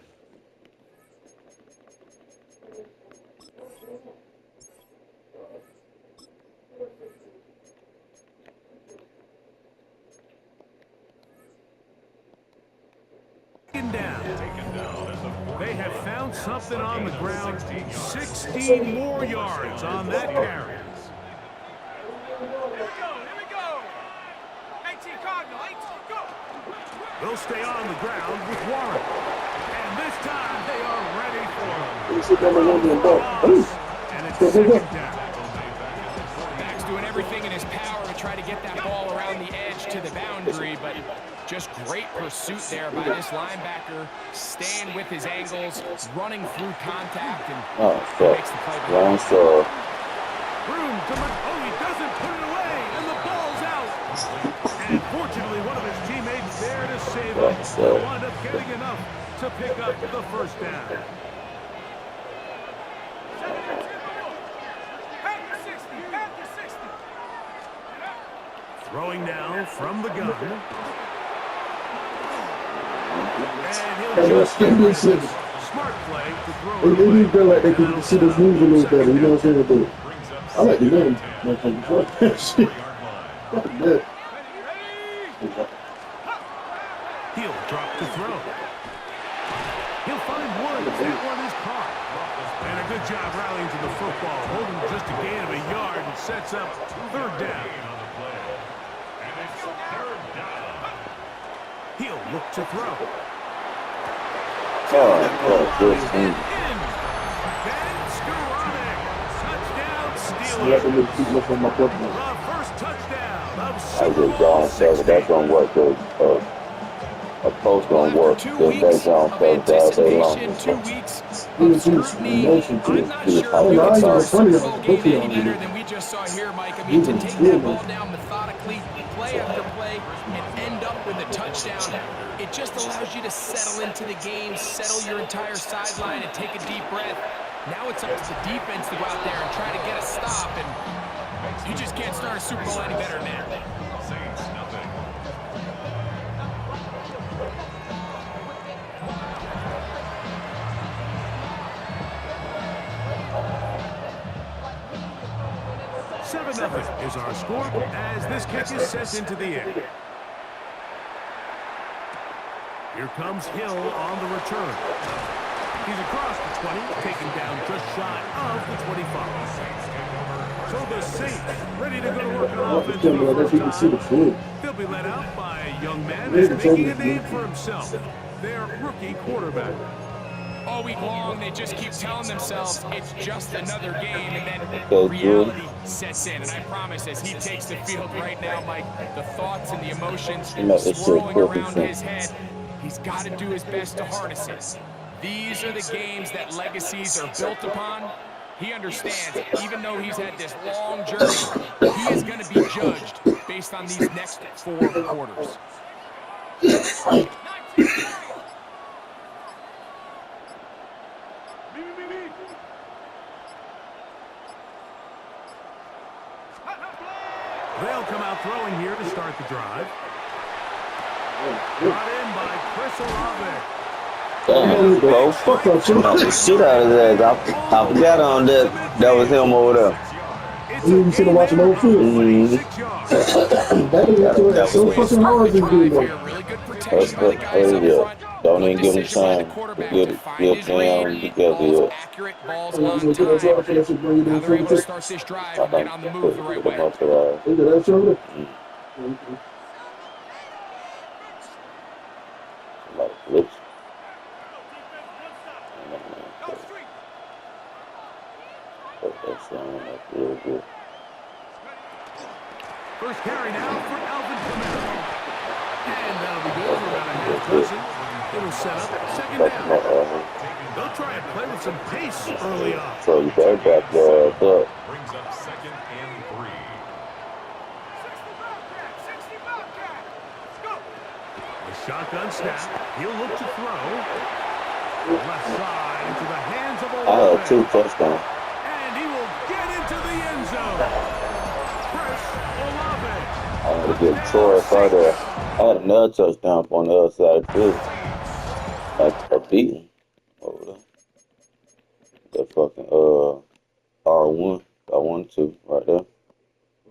[SPEAKER 1] Down. They have found something on the ground. 16 more yards on that carry.
[SPEAKER 6] Here we go. 18 Cardinal, 18, go.
[SPEAKER 1] They'll stay on the ground with Warren. And this time they are ready for him. And it's second down.
[SPEAKER 2] Max doing everything in his power to try to get that ball around the edge to the boundary, but just great pursuit there by this linebacker, staying with his angles, running through contact, and makes the play.
[SPEAKER 1] Room to he doesn't put it away, and the ball's out. And fortunately, one of his teammates there to save it. to pick up the first down. Throwing now from the gun. And he'll just get rid of it. Smart play to throw it
[SPEAKER 3] They
[SPEAKER 1] away.
[SPEAKER 3] do feel like they can see this move a little better. You know what I'm saying? But I like the name. Shit. Yeah.
[SPEAKER 1] He'll drop to throw. He'll find one. That one is caught. And a good job rallying to the football. Holding just a gain of a yard and sets up third down. He'll look to throw.
[SPEAKER 5] Good team.
[SPEAKER 3] You have to look keep looking at my football.
[SPEAKER 1] First touchdown of
[SPEAKER 5] I
[SPEAKER 1] Super
[SPEAKER 5] just
[SPEAKER 1] Bowl
[SPEAKER 5] gone seven. That's gonna work. A post gonna work.
[SPEAKER 2] Two
[SPEAKER 5] Just
[SPEAKER 2] weeks
[SPEAKER 5] based on
[SPEAKER 2] of
[SPEAKER 5] first all day long.
[SPEAKER 2] anticipation, 2 weeks
[SPEAKER 3] You
[SPEAKER 2] of
[SPEAKER 3] do
[SPEAKER 2] scrutiny.
[SPEAKER 3] emotion to
[SPEAKER 2] I'm
[SPEAKER 3] it.
[SPEAKER 2] not
[SPEAKER 5] Dude,
[SPEAKER 2] sure
[SPEAKER 5] I
[SPEAKER 2] we
[SPEAKER 5] don't
[SPEAKER 2] can
[SPEAKER 5] know.
[SPEAKER 2] start a
[SPEAKER 3] I
[SPEAKER 2] Super
[SPEAKER 3] ain't
[SPEAKER 2] Bowl
[SPEAKER 3] gonna
[SPEAKER 2] game
[SPEAKER 3] put you
[SPEAKER 2] any
[SPEAKER 3] on
[SPEAKER 2] better
[SPEAKER 3] it.
[SPEAKER 2] than we just saw here, Mike. I mean, to take that ball down methodically, play after play, and end up with a touchdown, it just allows you to settle into the game, settle your entire sideline, and take a deep breath. Now it's up to the defense to go out there and try to get a stop, and you just can't start a Super Bowl any better than that.
[SPEAKER 4] Saints nothing.
[SPEAKER 1] Seven 7-0 is our score as this kick is sent into the air. Here comes Hill on the return. He's across the 20, taken down just shy of the 25. So the Saints ready to go to work on offense for the first time. They'll be led out by a young man who's making a name for himself, their rookie quarterback.
[SPEAKER 2] All week long, they just keep telling themselves it's just another game, and then reality sets in. And I promise, as he takes the field right now, Mike, the thoughts and the emotions swirling around his head, he's got to do his best to harness it. These are the games that legacies are built upon. He understands, even though he's had this long journey, he is going to be judged based on these next 4 quarters.
[SPEAKER 1] They'll come out throwing here to start the drive. Brought in by Chris Olave.
[SPEAKER 5] Damn, bro. Fuck up the shit out of his ass. I forgot on that. That was him over there.
[SPEAKER 3] You should have watched the whole field. That is so fucking hard to do, though.
[SPEAKER 2] Really good protection by the guys up front.
[SPEAKER 5] Don't even give him
[SPEAKER 2] Decision by the
[SPEAKER 5] time.
[SPEAKER 2] quarterback
[SPEAKER 5] Good,
[SPEAKER 2] to find
[SPEAKER 5] good
[SPEAKER 2] his
[SPEAKER 5] to him
[SPEAKER 2] read.
[SPEAKER 5] because
[SPEAKER 2] Balls accurate, balls on time. Now they're able to start this drive and get on the move the right way.
[SPEAKER 3] Look at that shoulder.
[SPEAKER 5] Like flips. Put that sound up real good.
[SPEAKER 1] First carry now for Alvin Kamara. And that'll be good for about a half dozen. It'll set up second down. They'll try and play with some pace early on.
[SPEAKER 5] So you better back the up.
[SPEAKER 4] Brings up 2nd and 3.
[SPEAKER 6] 60 Bobcat. Go.
[SPEAKER 1] The shotgun snap. He'll look to throw. Left side into the hands of
[SPEAKER 5] I
[SPEAKER 1] Olave.
[SPEAKER 5] had 2 touchdowns.
[SPEAKER 1] And he will get into the end zone. Chris Olave.
[SPEAKER 5] I had to get Troy further. I had another touchdown on the other side too. Like a beating over there. That fucking R1. I wanted to right there.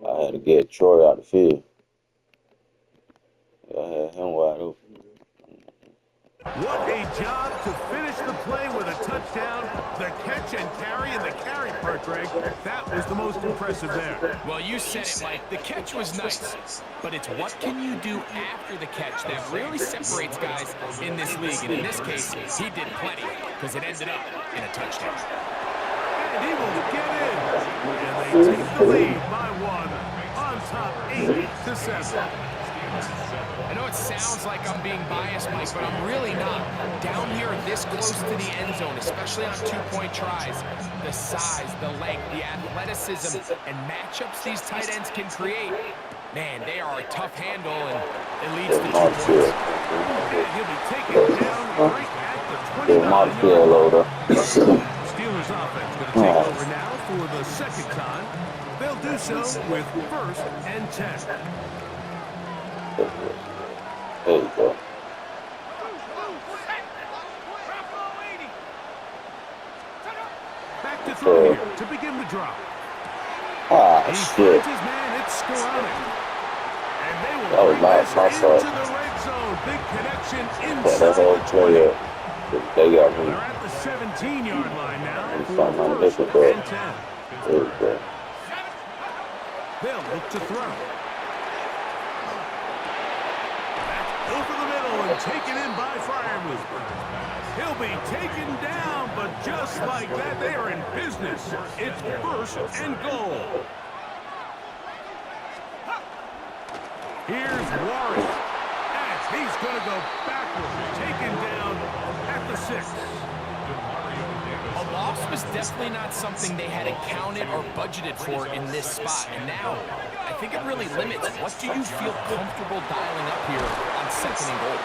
[SPEAKER 5] I had to get Troy out the field. Yeah, I had him wide open.
[SPEAKER 1] What a job to finish the play with a touchdown. The catch and carry, and the carry part, Greg, that was the most impressive there.
[SPEAKER 2] Well, you said it, Mike. The catch was nice, but it's what can you do after the catch that really separates guys in this league. And in this case, he did plenty because it ended up in a touchdown.
[SPEAKER 1] And he will get in. And they take the lead by 1 on top 8-7.
[SPEAKER 2] I know it sounds like I'm being biased, Mike, but I'm really not. Down here this close to the end zone, especially on 2-point tries, the size, the length, the athleticism, and matchups these tight ends can create, Man, they are a tough handle, and it leads to 2
[SPEAKER 5] Marshall.
[SPEAKER 2] points.
[SPEAKER 1] And he'll be taken down right at the
[SPEAKER 5] Marshall
[SPEAKER 1] 29-yard line.
[SPEAKER 5] loader.
[SPEAKER 1] Steelers offense going to take over now for the second time. They'll do so with 1st and 10.
[SPEAKER 5] There you go.
[SPEAKER 1] Back to throw here to begin the drop.
[SPEAKER 5] Ah,
[SPEAKER 1] He
[SPEAKER 5] shit.
[SPEAKER 1] finds his man. It's sporadic. And they will
[SPEAKER 5] That was
[SPEAKER 1] bring
[SPEAKER 5] my
[SPEAKER 1] this
[SPEAKER 5] fault.
[SPEAKER 1] into the red zone. Big connection
[SPEAKER 5] Yeah,
[SPEAKER 1] inside
[SPEAKER 5] that whole
[SPEAKER 1] the
[SPEAKER 5] play
[SPEAKER 1] 20.
[SPEAKER 5] up. They got me.
[SPEAKER 1] They're at the 17-yard line now
[SPEAKER 5] I'm
[SPEAKER 1] for
[SPEAKER 5] something on
[SPEAKER 1] 1st
[SPEAKER 5] this one,
[SPEAKER 1] and 10.
[SPEAKER 5] There you go.
[SPEAKER 1] They'll look to throw. That's over the middle and taken in by Freiermuth. He'll be taken down, but just like that, they are in business. It's 1st and goal. Here's Warren. And he's going to go backwards, taken down at the 6.
[SPEAKER 2] A loss was definitely not something they had accounted or budgeted for in this spot. And now, I think it really limits what do you feel comfortable dialing up here on 2nd and goal.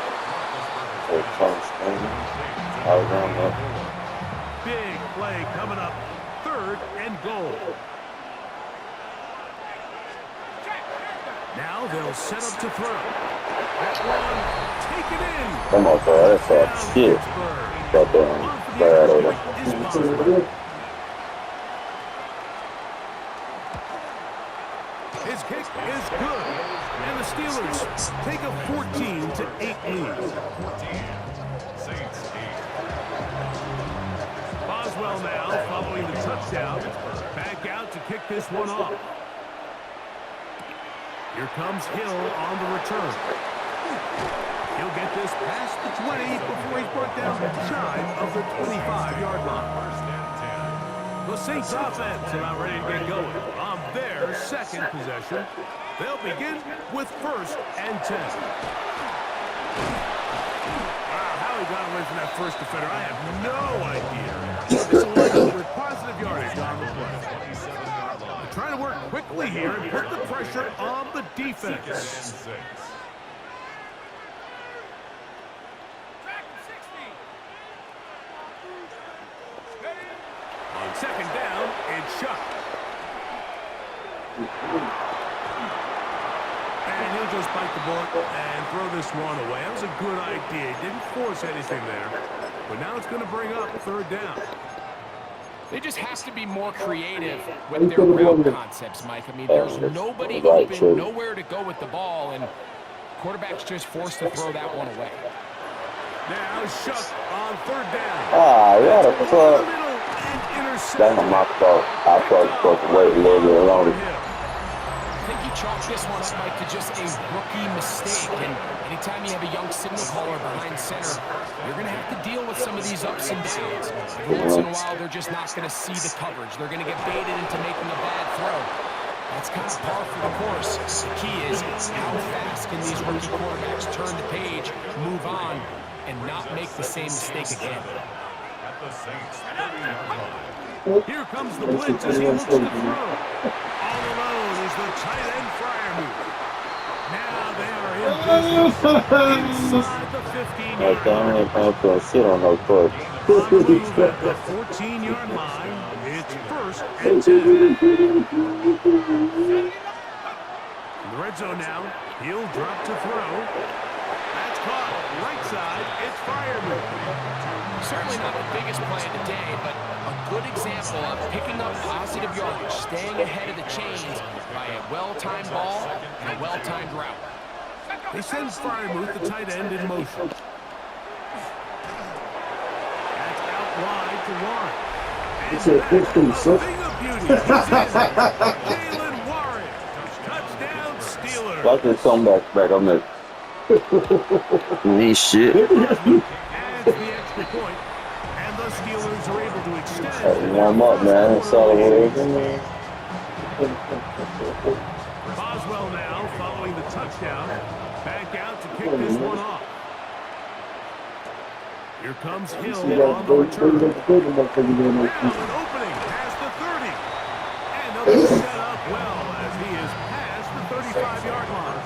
[SPEAKER 1] Big play coming up. 3rd and goal. Now they'll set up to throw. That one taken in.
[SPEAKER 5] Come on, bro. That's all shit. Got that bad over.
[SPEAKER 1] His kick is good. And the Steelers take a 14-8 lead. Boswell now following the touchdown. Back out to kick this one off. Here comes Hill on the return. He'll get this past the 20 before he's brought down shy of the 25-yard line. The Saints offense are now ready to get going on their 2nd possession. They'll begin with 1st and 10. How he got away from that first defender, I have no idea. This will wind up with positive yardage on the play. They're trying to work quickly here and put the pressure on the defense. On 2nd down, it's shot. And he'll just bite the bullet and throw this one away. That was a good idea. He didn't force anything there. But now it's going to bring up 3rd down.
[SPEAKER 2] They just have to be more creative with their route concepts, Mike. I mean, there's nobody open, nowhere to go with the ball, and quarterback's just forced to throw that one away.
[SPEAKER 1] Now Shuck on 3rd down.
[SPEAKER 5] Ah, yeah, the fuck.
[SPEAKER 1] And intercepted.
[SPEAKER 5] That's my fault. I thought you supposed to wait a little bit longer.
[SPEAKER 2] I think he chalked this one up, Mike, to just a rookie mistake. And anytime you have a young signal caller behind center, you're going to have to deal with some of these ups and downs. Every once in a while, they're just not going to see the coverage. They're going to get baited into making a bad throw. That's kind of par for the course. The key is how fast can these rookie quarterbacks turn the page, move on, and not make the same mistake again.
[SPEAKER 1] Here comes the blitz as he looks to throw. All alone is the tight end Freiermuth. Now they are in business inside the 15-yard line.
[SPEAKER 5] I'm going to sit on no court.
[SPEAKER 1] On the move at the 14-yard line. It's 1st and 10. In the red zone now. He'll drop to throw. That's caught. Right side. It's Freiermuth.
[SPEAKER 2] Certainly not the biggest play of the day, but a good example of picking up positive yardage, staying ahead of the chains by a well-timed ball and a well-timed route.
[SPEAKER 1] They send Freiermuth, the tight end, in motion. That's out wide to Warren.
[SPEAKER 3] It's a big thing, son.
[SPEAKER 1] Thing of beauty. Jalen Warren. Touchdown, Steelers.
[SPEAKER 5] Watch this comeback back on this. Ain't shit.
[SPEAKER 1] Adds the extra point, and the Steelers are able to extend.
[SPEAKER 5] Warm up, man. That's all it is.
[SPEAKER 1] Boswell now following the touchdown. Back out to kick this one off. Here comes Hill on the return. Now an opening past the 30. And they'll be set up well as he is past the 25-yard line.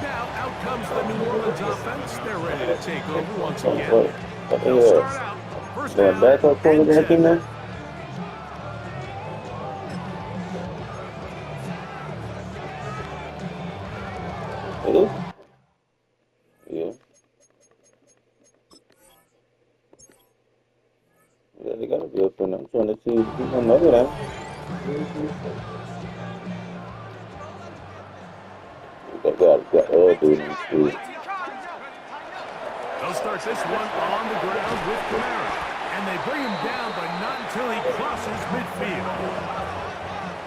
[SPEAKER 1] Now out comes the New Orleans offense. They're ready to take over once again.
[SPEAKER 5] What
[SPEAKER 1] They'll
[SPEAKER 5] the
[SPEAKER 1] start
[SPEAKER 5] hell?
[SPEAKER 1] out first
[SPEAKER 5] The
[SPEAKER 1] down
[SPEAKER 5] backup
[SPEAKER 1] and
[SPEAKER 5] quarterback in
[SPEAKER 1] 10.
[SPEAKER 5] there? It is? Yeah. Yeah, they gotta be up in there. I'm trying to see if he's gonna know that. Got dude in the street.
[SPEAKER 1] They'll start this one on the ground with Kamara. And they bring him down, but not until he crosses midfield.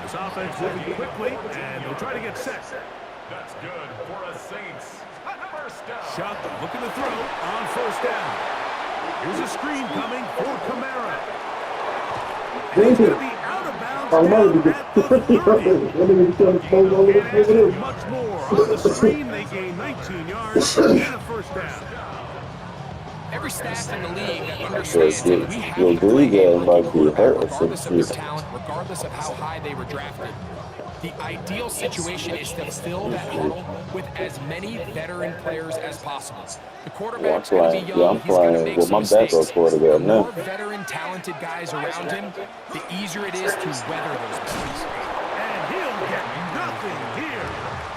[SPEAKER 1] This offense moving quickly, and they'll try to get set.
[SPEAKER 4] That's good for a Saints. First down.
[SPEAKER 1] Shuck looking to throw on first down. Here's a screen coming for Kamara. And he's going to be out of bounds down at the 30. And much more on the screen. They gain 19 yards and a first down.
[SPEAKER 2] Every staff in the league understands that we have
[SPEAKER 5] Your
[SPEAKER 2] to play
[SPEAKER 5] blue
[SPEAKER 2] a
[SPEAKER 5] guy might
[SPEAKER 2] rookie
[SPEAKER 5] be
[SPEAKER 2] quarterback
[SPEAKER 5] hurt or
[SPEAKER 2] regardless of their
[SPEAKER 5] something.
[SPEAKER 2] talent, regardless of how high they were drafted. The ideal situation is to fill that huddle with as many veteran players as possible. The quarterback's going to be young. He's going to make
[SPEAKER 5] with
[SPEAKER 2] some
[SPEAKER 5] my backup
[SPEAKER 2] mistakes. The
[SPEAKER 5] quarterback
[SPEAKER 2] more
[SPEAKER 5] now.
[SPEAKER 2] veteran, talented guys around him, the easier it is to weather those mistakes.
[SPEAKER 1] And he'll get nothing here.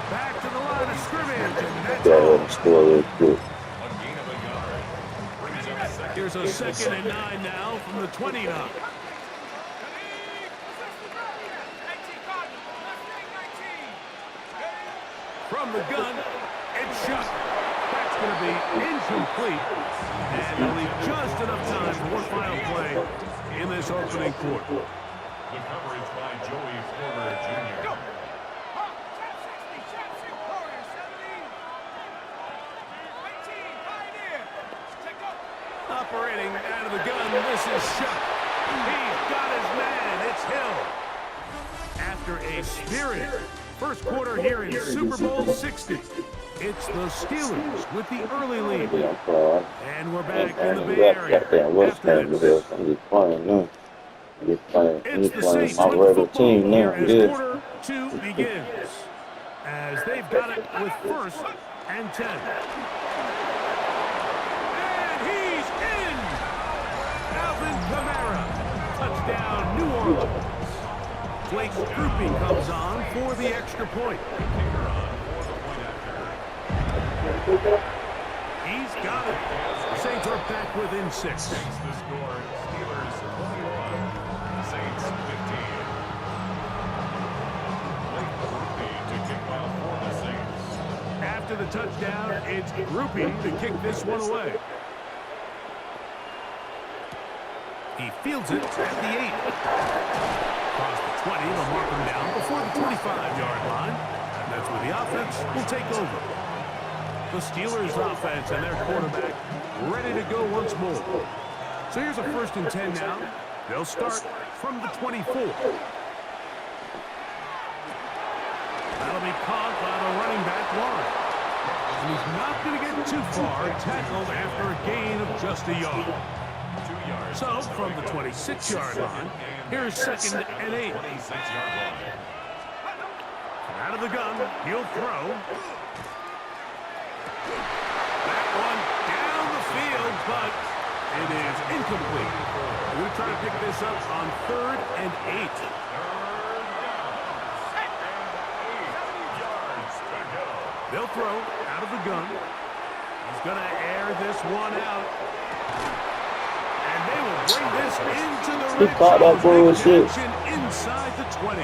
[SPEAKER 1] Back to the line of scrimmage, and that's
[SPEAKER 5] Go ahead
[SPEAKER 1] all.
[SPEAKER 5] and score real quick.
[SPEAKER 4] A gain of a yard. Brings up second.
[SPEAKER 1] Here's a 2nd and 9 now from the 29. From the gun, it's shot. That's going to be incomplete. And he'll leave just enough time for one final play in this opening quarter.
[SPEAKER 4] The coverage by Joey Porter Jr.
[SPEAKER 1] Operating out of the gun, this is Shuck. He's got his man. It's Hill. After a spirited first quarter here in Super Bowl 60, it's the Steelers with the early lead. And we're back in the Bay Area after this.
[SPEAKER 5] I'm just playing now. I'm just playing
[SPEAKER 1] It's the Saints
[SPEAKER 5] my
[SPEAKER 1] with
[SPEAKER 5] regular
[SPEAKER 1] football
[SPEAKER 5] team now.
[SPEAKER 1] here as
[SPEAKER 5] Yeah.
[SPEAKER 1] quarter 2 begins. As they've got it with 1st and 10. And he's in! Alvin Kamara. Touchdown, New Orleans. Blake Groupie comes on for the extra point. He's got it. The Saints are back within 6.
[SPEAKER 4] Saints the score. Steelers 21. Saints 15. Blake Groupie to kick off for the Saints.
[SPEAKER 1] After the touchdown, it's Groupie to kick this one away. He fields it at the 8. Across the 20, they'll mark him down before the 25-yard line. And that's where the offense will take over. The Steelers offense and their quarterback ready to go once more. So here's a 1st and 10 now. They'll start from the 24. That'll be caught by the running back line. And he's not going to get too far, tackled after a gain of just a yard.
[SPEAKER 4] 2 yards.
[SPEAKER 1] So from the 26-yard line, here's 2nd and 8.
[SPEAKER 4] 26-yard line.
[SPEAKER 1] Out of the gun, he'll throw. That one down the field, but it is incomplete. We're going to try to pick this up on 3rd and 8. They'll throw out of the gun. He's going to air this one out. And they will bring this into the red
[SPEAKER 5] caught that
[SPEAKER 1] zone.
[SPEAKER 5] bullshit.
[SPEAKER 1] Action inside the 20.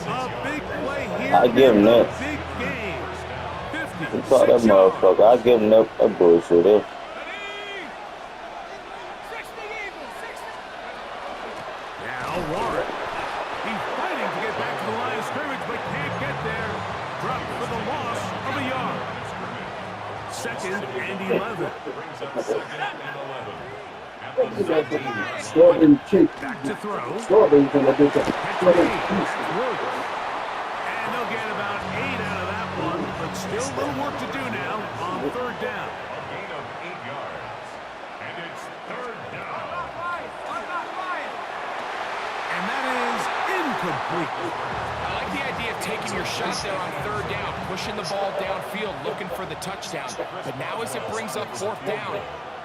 [SPEAKER 1] A big play here.
[SPEAKER 5] I give him that.
[SPEAKER 1] Big game.
[SPEAKER 5] He caught that
[SPEAKER 1] 56 yards.
[SPEAKER 5] motherfucker. I give him that bullshit there.
[SPEAKER 1] Now Warren. He's fighting to get back to the line of scrimmage, but can't get there. Dropped for the loss of a yard. 2nd and 11.
[SPEAKER 3] Strawberry cake.
[SPEAKER 1] Back to throw.
[SPEAKER 3] Strawberry from the big
[SPEAKER 1] And they'll get about 8 out of that one, but still a little work to do now on 3rd down.
[SPEAKER 4] Gain of 8 yards. And it's 3rd down.
[SPEAKER 1] And that is incomplete.
[SPEAKER 2] I like the idea of taking your shot there on third down, pushing the ball downfield, looking for the touchdown. But now as it brings up fourth down,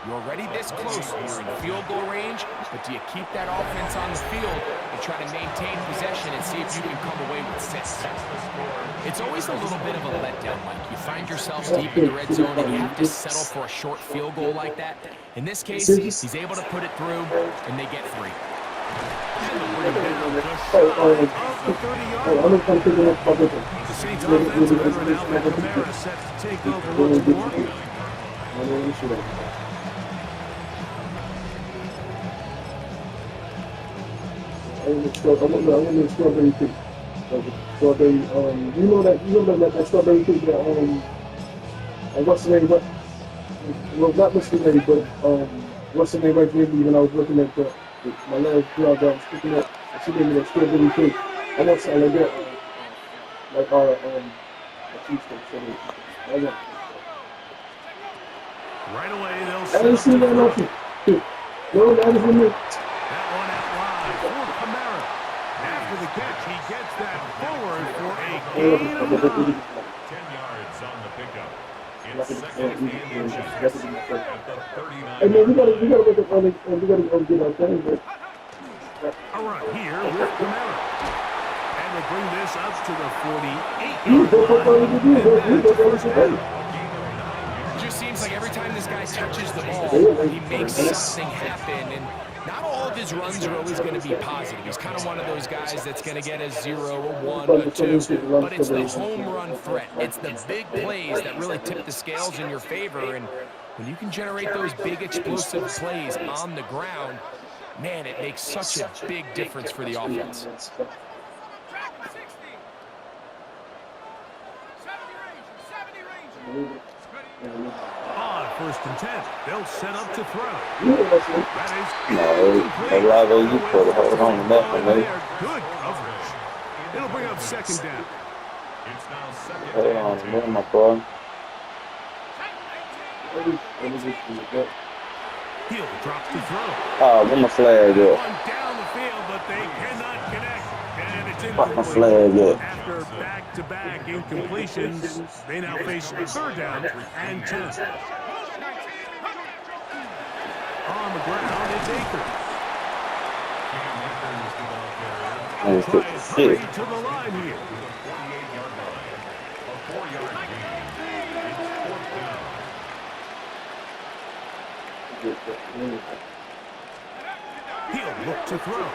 [SPEAKER 2] you're already this close. You're in field goal range, but do you keep that offense on the field and try to maintain possession and see if you can come away with 6? It's always a little bit of a letdown, Mike. You find yourselves deep in the red zone and you have to settle for a short field goal like that. In this case, he's able to put it through, and they get 3.
[SPEAKER 1] The Saints offensive veteran Alvin Kamara set to take over once more.
[SPEAKER 3] I want to strawberry cake. Strawberry, you know that strawberry cake that, what's the name, well, not what's the name, but, what's the name right there when I was looking at my last job that I was picking up, and she gave me that strawberry cake. I want something like that, like, a cheesecake, so I want.
[SPEAKER 1] Right away, they'll
[SPEAKER 3] I
[SPEAKER 1] set
[SPEAKER 3] didn't
[SPEAKER 1] up
[SPEAKER 3] see
[SPEAKER 1] to
[SPEAKER 3] that
[SPEAKER 1] throw.
[SPEAKER 3] option. No, that was from me.
[SPEAKER 1] That one out wide for Kamara. After the catch, he gets that forward for a gain of 9.
[SPEAKER 4] 10 yards on the pickup. It's second and inches at the 39.
[SPEAKER 3] Hey man, we gotta get our thing, but
[SPEAKER 1] A run here with Kamara. And they bring this up to the 48-yard
[SPEAKER 3] you go for
[SPEAKER 1] line.
[SPEAKER 3] what you do,
[SPEAKER 1] And
[SPEAKER 3] you go
[SPEAKER 1] that's
[SPEAKER 3] for
[SPEAKER 1] first
[SPEAKER 3] what you do.
[SPEAKER 1] down.
[SPEAKER 2] It just seems like every time this guy touches the ball, he makes something happen, and not all of his runs are always going to be positive. He's kind of one of those guys that's going to get a 0, a 1, a 2, but it's the home run threat. It's the big plays that really tip the scales in your favor, and when you can generate those big explosive plays on the ground, man, it makes such a big difference for the offense.
[SPEAKER 6] Track 60. 70 range.
[SPEAKER 1] On first and 10, they'll set up to throw. That is
[SPEAKER 5] No,
[SPEAKER 1] incomplete.
[SPEAKER 5] a lot of you put hold on to that one,
[SPEAKER 1] There,
[SPEAKER 5] mate.
[SPEAKER 1] good coverage. It'll bring up second down.
[SPEAKER 4] It's now second
[SPEAKER 5] Hold
[SPEAKER 4] and
[SPEAKER 5] on,
[SPEAKER 4] 10.
[SPEAKER 5] man, my boy.
[SPEAKER 1] Hill drops to throw.
[SPEAKER 5] Oh, get my flag up.
[SPEAKER 1] One down the field, but they cannot connect. And it's
[SPEAKER 5] Fuck my
[SPEAKER 1] incomplete.
[SPEAKER 5] flag up.
[SPEAKER 1] After back-to-back incompletions, they now face third down and 10. On the ground, it's Akers.
[SPEAKER 5] I ain't
[SPEAKER 1] Try
[SPEAKER 5] took
[SPEAKER 1] and
[SPEAKER 5] shit.
[SPEAKER 1] hurry to the line here.
[SPEAKER 4] 48-yard line. A 4-yard gain. It's fourth down.
[SPEAKER 1] He'll look to throw.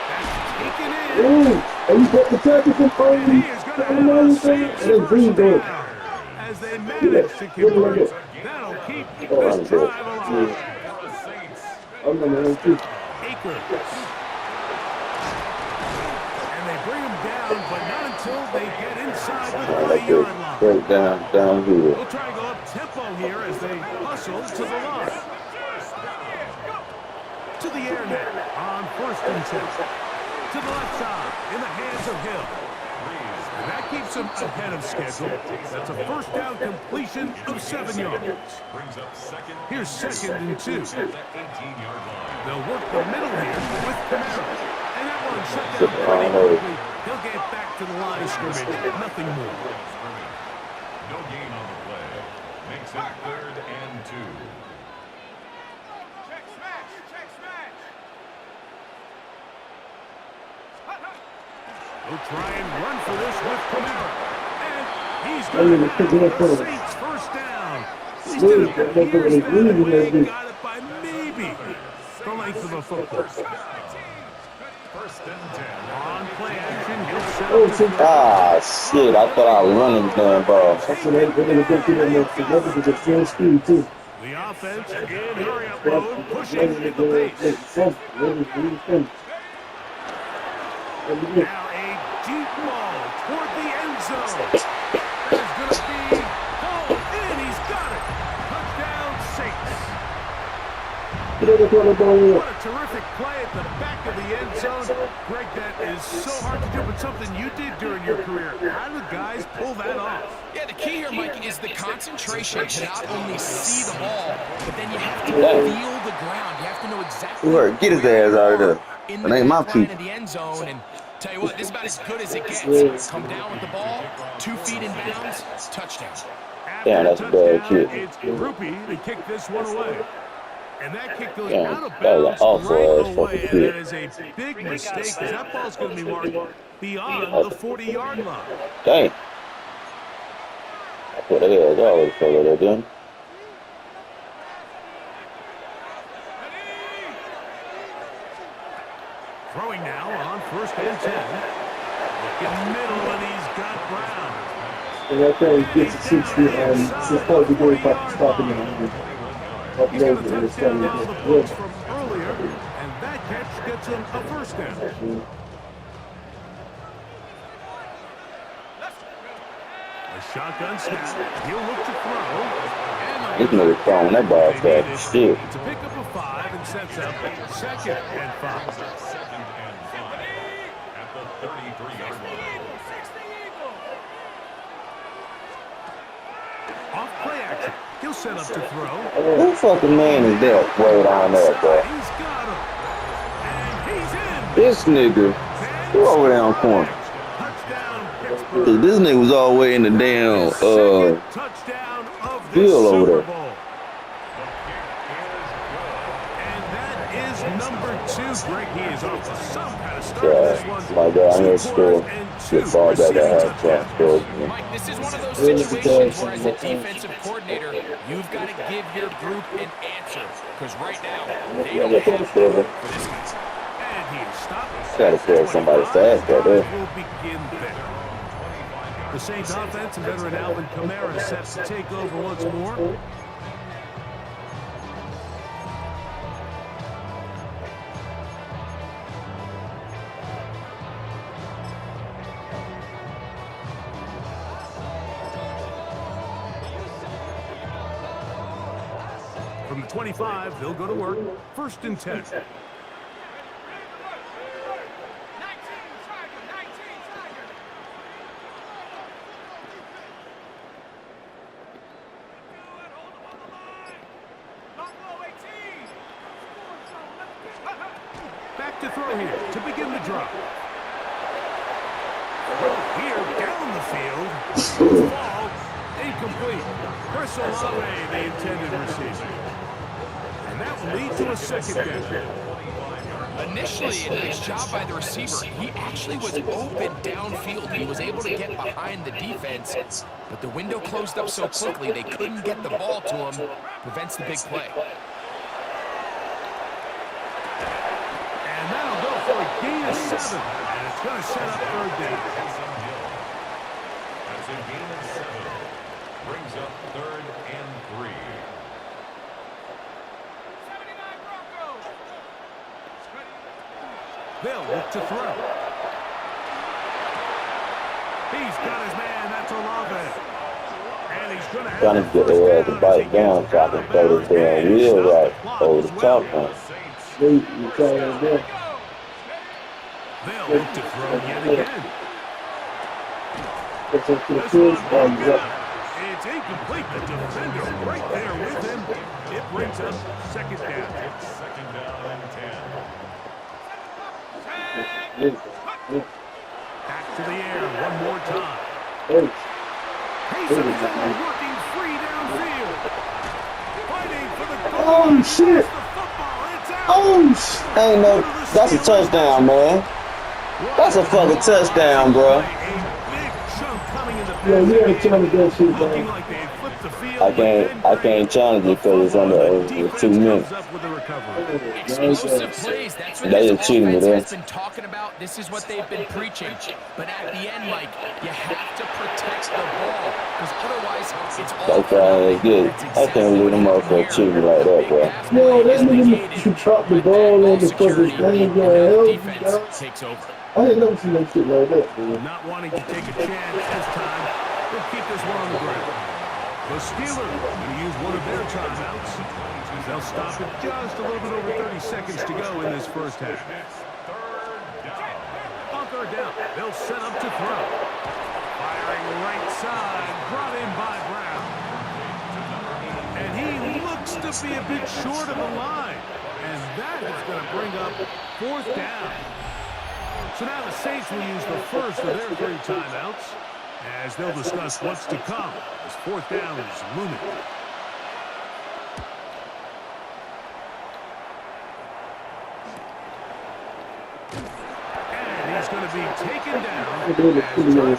[SPEAKER 1] That's taken in.
[SPEAKER 3] Ooh, and you put the tackle for
[SPEAKER 1] And he is going to have a Saints first down as they manage to convert. That'll keep this drive alive.
[SPEAKER 3] I'm gonna too.
[SPEAKER 1] Akers. And they bring him down, but not until they get inside the
[SPEAKER 5] Like
[SPEAKER 1] 30-yard
[SPEAKER 5] this,
[SPEAKER 1] line.
[SPEAKER 5] straight down here.
[SPEAKER 1] We'll try and go up tempo here as they hustle to the line. To the air net on first and 10. To the left side in the hands of Hill. And that keeps him ahead of schedule. That's a first down completion of 7 yards.
[SPEAKER 4] Brings up second.
[SPEAKER 1] Here's second and 2.
[SPEAKER 4] At the 18-yard line.
[SPEAKER 1] They'll work the middle here with Kamara. And that one shut down pretty quickly. He'll get back to the line of scrimmage. Nothing more.
[SPEAKER 4] No gain on the play. Makes it third and 2.
[SPEAKER 6] Check smash. Check smash.
[SPEAKER 1] We'll try and run for this with Kamara. And he's going to have the Saints first down. He's did it for years that way. Got it by maybe the length of a football.
[SPEAKER 4] First and 10.
[SPEAKER 1] On play action, he'll set up to throw.
[SPEAKER 5] Ah, shit. I thought I was running the damn ball.
[SPEAKER 3] So they're gonna go through that with the full speed too.
[SPEAKER 1] The offense in hurry-up mode, pushing at the pace. Now a deep ball toward the end zone. That is going to be hauled in. He's got it. Touchdown, Saints. What a terrific play at the back of the end zone. Greg, that is so hard to do, but something you did during your career. How do guys pull that off?
[SPEAKER 2] Yeah, the key here, Mike, is the concentration to not only see the ball, but then you have to feel the ground. You have to know exactly
[SPEAKER 5] Get his ass out of there.
[SPEAKER 2] in
[SPEAKER 5] It
[SPEAKER 2] the
[SPEAKER 5] ain't my
[SPEAKER 2] back line
[SPEAKER 5] feet.
[SPEAKER 2] of the end zone, and Tell you what, this is about as good as it gets. Come down with the ball, 2 feet in bounds, touchdown.
[SPEAKER 5] Damn, that's a bad kick.
[SPEAKER 1] It's Groupie to kick this one away. And that kick goes
[SPEAKER 5] Damn,
[SPEAKER 1] out of
[SPEAKER 5] that was an
[SPEAKER 1] bounds
[SPEAKER 5] awful
[SPEAKER 1] right
[SPEAKER 5] ass
[SPEAKER 1] away.
[SPEAKER 5] fucking
[SPEAKER 1] And
[SPEAKER 5] kick.
[SPEAKER 1] that is a big mistake because that ball's going to be marked beyond the 40-yard line.
[SPEAKER 5] Dang. I thought they had always follow that, didn't
[SPEAKER 1] Throwing now on 1st and 10. Looking middle, and he's got Brown.
[SPEAKER 3] And that thing gets to 60 and it's supposed to go back to stopping him.
[SPEAKER 1] He's got a touchdown now, the points from earlier, and that catch gets him a 1st down. A shotgun snap. He'll look to throw.
[SPEAKER 5] This nigga throwing that ball fast. Shit.
[SPEAKER 1] To pick up a 5 and sets up 2nd and 5.
[SPEAKER 4] 2nd and 5 at the 33-yard line.
[SPEAKER 1] Off play action. He'll set up to throw.
[SPEAKER 5] Who fucking man is that way down there, bro?
[SPEAKER 1] He's got him. And he's in.
[SPEAKER 5] This nigga, who over there on corner?
[SPEAKER 1] Touchdown, Pittsburgh.
[SPEAKER 5] This nigga was all the way in the damn
[SPEAKER 1] Second touchdown of the
[SPEAKER 5] field over
[SPEAKER 1] Super
[SPEAKER 5] there.
[SPEAKER 1] Bowl. And that is number 2. Greg, he is off to some kind of start this one.
[SPEAKER 5] Yeah, my God, I'm gonna score. Get ball back at halftime. Score.
[SPEAKER 2] Mike, this is one of those situations where as a defensive coordinator, you've got to give your group an answer. Because right now, they don't have for this guy.
[SPEAKER 1] And he is stopped.
[SPEAKER 5] Gotta kill somebody fast right there.
[SPEAKER 1] Will begin there. The Saints offense and veteran Alvin Kamara set to take over once more. From the 25, they'll go to work. 1st and 10. Back to throw here to begin the drop. Here down the field. Ball incomplete. Chris Olave, the intended receiver. And that will lead to a 2nd down.
[SPEAKER 2] Initially, a nice job by the receiver. He actually was open downfield. He was able to get behind the defense, but the window closed up so quickly they couldn't get the ball to him. Prevents the big play.
[SPEAKER 1] And that'll go for a gain of 7. And it's going to set up 3rd down.
[SPEAKER 4] That's a gain of 7. Brings up 3rd and 3.
[SPEAKER 1] They'll look to throw. He's got his man. That's Olave. And he's going to have
[SPEAKER 5] Trying to get their ass to bite down so I can throw this damn wheel right over the top one.
[SPEAKER 3] You trying to do?
[SPEAKER 1] They'll look to throw yet again.
[SPEAKER 3] It's up to the
[SPEAKER 1] This
[SPEAKER 3] kids.
[SPEAKER 1] one brings up. It's incomplete. The defender right there with him. It brings up 2nd down.
[SPEAKER 4] 2nd down and 10.
[SPEAKER 1] Back to the air one more time.
[SPEAKER 3] Hey,
[SPEAKER 1] Hayes working free downfield. Fighting for the goal.
[SPEAKER 3] oh shit!
[SPEAKER 1] The football. It's out.
[SPEAKER 3] Oh shit!
[SPEAKER 5] Ain't no, that's a touchdown, man. That's a fucking touchdown, bro.
[SPEAKER 1] A big chunk coming in the
[SPEAKER 3] Yeah, you ain't trying to go shoot,
[SPEAKER 1] Looking
[SPEAKER 3] man.
[SPEAKER 1] like they had flipped the field.
[SPEAKER 5] I can't challenge it because it's under
[SPEAKER 1] Defense
[SPEAKER 5] 2 minutes.
[SPEAKER 1] comes up with a recovery.
[SPEAKER 2] Explosive plays. That's what
[SPEAKER 5] They
[SPEAKER 2] this
[SPEAKER 5] just cheating
[SPEAKER 2] offense
[SPEAKER 5] with
[SPEAKER 2] has
[SPEAKER 5] that.
[SPEAKER 2] been talking about. This is what they've been preaching. But at the end, Mike, you have to protect the ball because otherwise it's all
[SPEAKER 5] That's right, good. I can't believe them motherfuckers cheating like that, bro.
[SPEAKER 3] No, that nigga should drop the ball on the fucking thing. Hell, you guys.
[SPEAKER 2] Defense takes over.
[SPEAKER 3] I ain't never seen no shit like that, man.
[SPEAKER 1] Not wanting to take a chance this time. They'll keep this one on the ground. The Steelers will use one of their timeouts. They'll stop it just a little bit over 30 seconds to go in this 1st half. On 3rd down, they'll set up to throw. Firing right side, brought in by Brown. And he looks to be a bit short of the line. And that is going to bring up 4th down. So now the Saints will use the first of their 3 timeouts as they'll discuss what's to come as 4th down is looming. And he's going to be taken down as